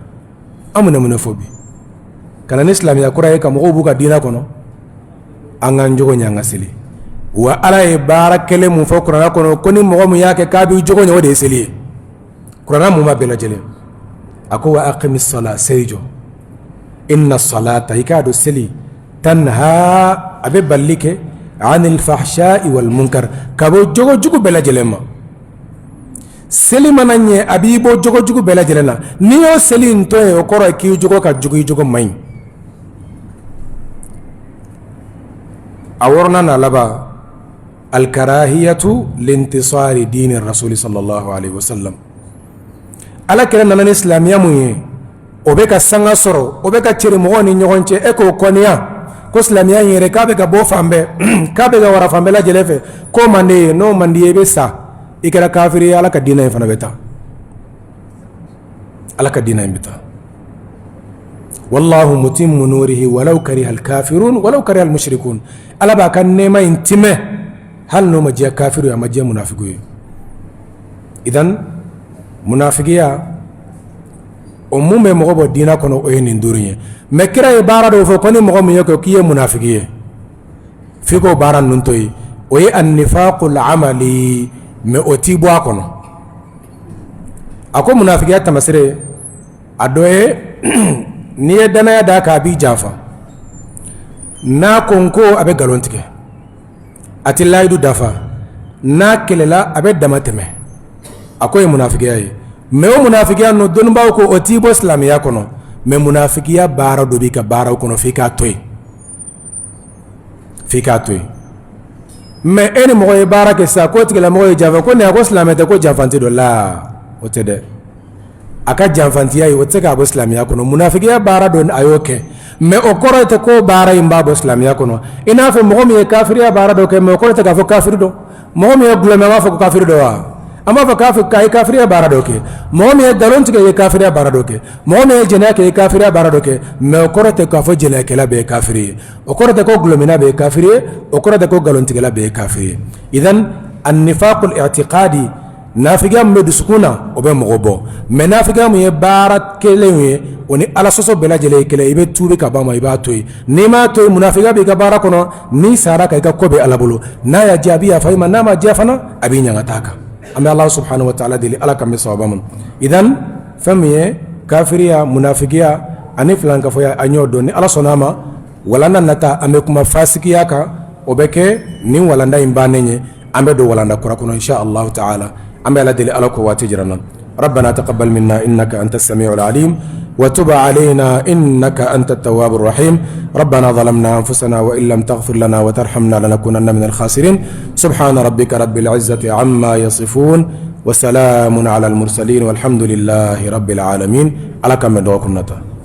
an mun fɔ bi kana ni silamɛya kura ye ka mɔgɔw b'u ka diinɛ kɔnɔ an k'an jogo ɲɛ an ka seli wa ala ye baara kelen mun fɔ kuranna kɔnɔ ko ni mɔgɔ min y'a kɛ k'a b'i jogo ɲɛ o de ye seli ye kuranna mun b'a bɛɛ lajɛlen a ko wa aqimi sala seli jɔ inna salata i k'a dɔn seli tanha a bɛ bali kɛ anil fahsha'i wal munkar ka bɔ jogo jugu bɛɛ lajɛlen ma seli mana ɲɛ a b'i bɔ jogo jugu bɛɛ lajɛlen na n'i y'o seli in to ye o kɔrɔ ye k'i jogo ka jugu i jogo man ɲi a wɔɔrɔnan n'a laban alkarahiyatu lintisari diini rasuli sallallahu alaihi wasallam ala kɛra nana ni silamɛya mun ye o bɛ ka sanga sɔrɔ o bɛ ka cɛri mɔgɔw ni ɲɔgɔn cɛ e k'o kɔniya ko silamiya yere k'a bɛ ka bɔ fan bɛɛ k'a bɛ ka wara fan bɛɛ lajɛlen fɛ ko man di ye n'o man di ye i bɛ sa i kɛra kafiri ye ala ka diinɛ in fana bɛ taa ala ka diinɛ in bɛ taa wallahu mutimmu nurihi walaw kariha alkafirun walaw kariha almushrikun ala b'a ka nɛɛma in timɛ hali n'o ma diya kafiru ye a ma diya munafiku ye idan munafigiya o mun bɛ mɔgɔ bɔ diinɛ kɔnɔ o ye nin duuru ye mɛ kira ye baara dɔw fɔ ko ni mɔgɔ min ye k'i ye munafigi ye f'i k'o baara ninnu to yen o ye annifaqul amali mɛ o t'i bɔ a kɔnɔ a ko munafigiya tamasire a dɔ ye n'i ye danaya d'a kan a b'i janfa n'a ko n ko a bɛ nkalon tigɛ a tɛ layidu dafa n'a kɛlɛla a bɛ dama tɛmɛ a ko ye munafigiya ye mɛ o munafigiya ninnu dɔnnibaaw ko o t'i bɔ silamɛya kɔnɔ mɛ munafigiya baara dɔ b'i ka baaraw kɔnɔ f'i k'a to yen f'i k'a to yen mɛ e ni mɔgɔ ye baara kɛ sisan k'o tigilamɔgɔ ye janfa ko nin a ko silamɛ tɛ ko janfanti dɔ la o tɛ dɛ a ka janfantiya ye o tɛ se k'a bɔ silamɛya kɔnɔ munafigiya baara dɔ a y'o kɛ mɛ o kɔrɔ tɛ ko baara in b'a bɔ silamɛya kɔnɔ i n'a fɔ mɔgɔ min ye kafiriya baara dɔ kɛ mɛ o kɔrɔ tɛ k'a fɔ kafiri dɔ mɔgɔ min ye gulɔmɛ a b'a fɔ ko kafiri dɔ wa an b'a fɔ k'a ye kafiriya baara dɔ kɛ mɔgɔ min ye nkalon tigɛ ye kafiriya baara dɔ kɛ mɔgɔ min ye jɛnɛya kɛ ye kafiriya baara dɔ kɛ mɛ o kɔrɔ tɛ k'a fɔ jɛnɛyakɛla bɛɛ ye kafiri ye o kɔrɔ tɛ ko gulɔmina bɛɛ ye kafiri ye o kɔrɔ tɛ ko nkalontigɛla bɛɛ ye kafiri ye idan annifaqul i'tiqadi nafigiya min bɛ dusukun na o bɛ mɔgɔ bɔ mɛ nafigiya min ye baara kelen ye o ni ala sɔsɔ bɛɛ lajɛlen ye kelen i bɛ tuubi ka ban ma i b'a to yen n'i m'a to yen munafigiya b'i ka baara kɔnɔ n'i sara ka i ka ko bɛ ala bolo n'a y'a diya a b'i yafa i ma n'a ma diya fana a b'i ɲaga taa kan an bɛ ala subhanahu wa ta'ala deli ala kan bɛ sababa ma idan fɛn min ye kafiriya munafigiya ani filankafɔya an y'o dɔn ni ala sɔnna ma walanda nata an bɛ kuma fasikiya kan o bɛ kɛ nin walanda in bannen ye an bɛ don walanda kura kɔnɔ insha allahu ta'ala an bɛ ala deli ala ko waati jira na ربنا تقبل منا إنك أنت السميع العليم وتب علينا إنك أنت التواب الرحيم ربنا ظلمنا أنفسنا وإن لم تغفر لنا وترحمنا لنكونن من الخاسرين سبحان ربك رب العزة عما يصفون وسلام على المرسلين والحمد لله رب العالمين على كم دوكم نتا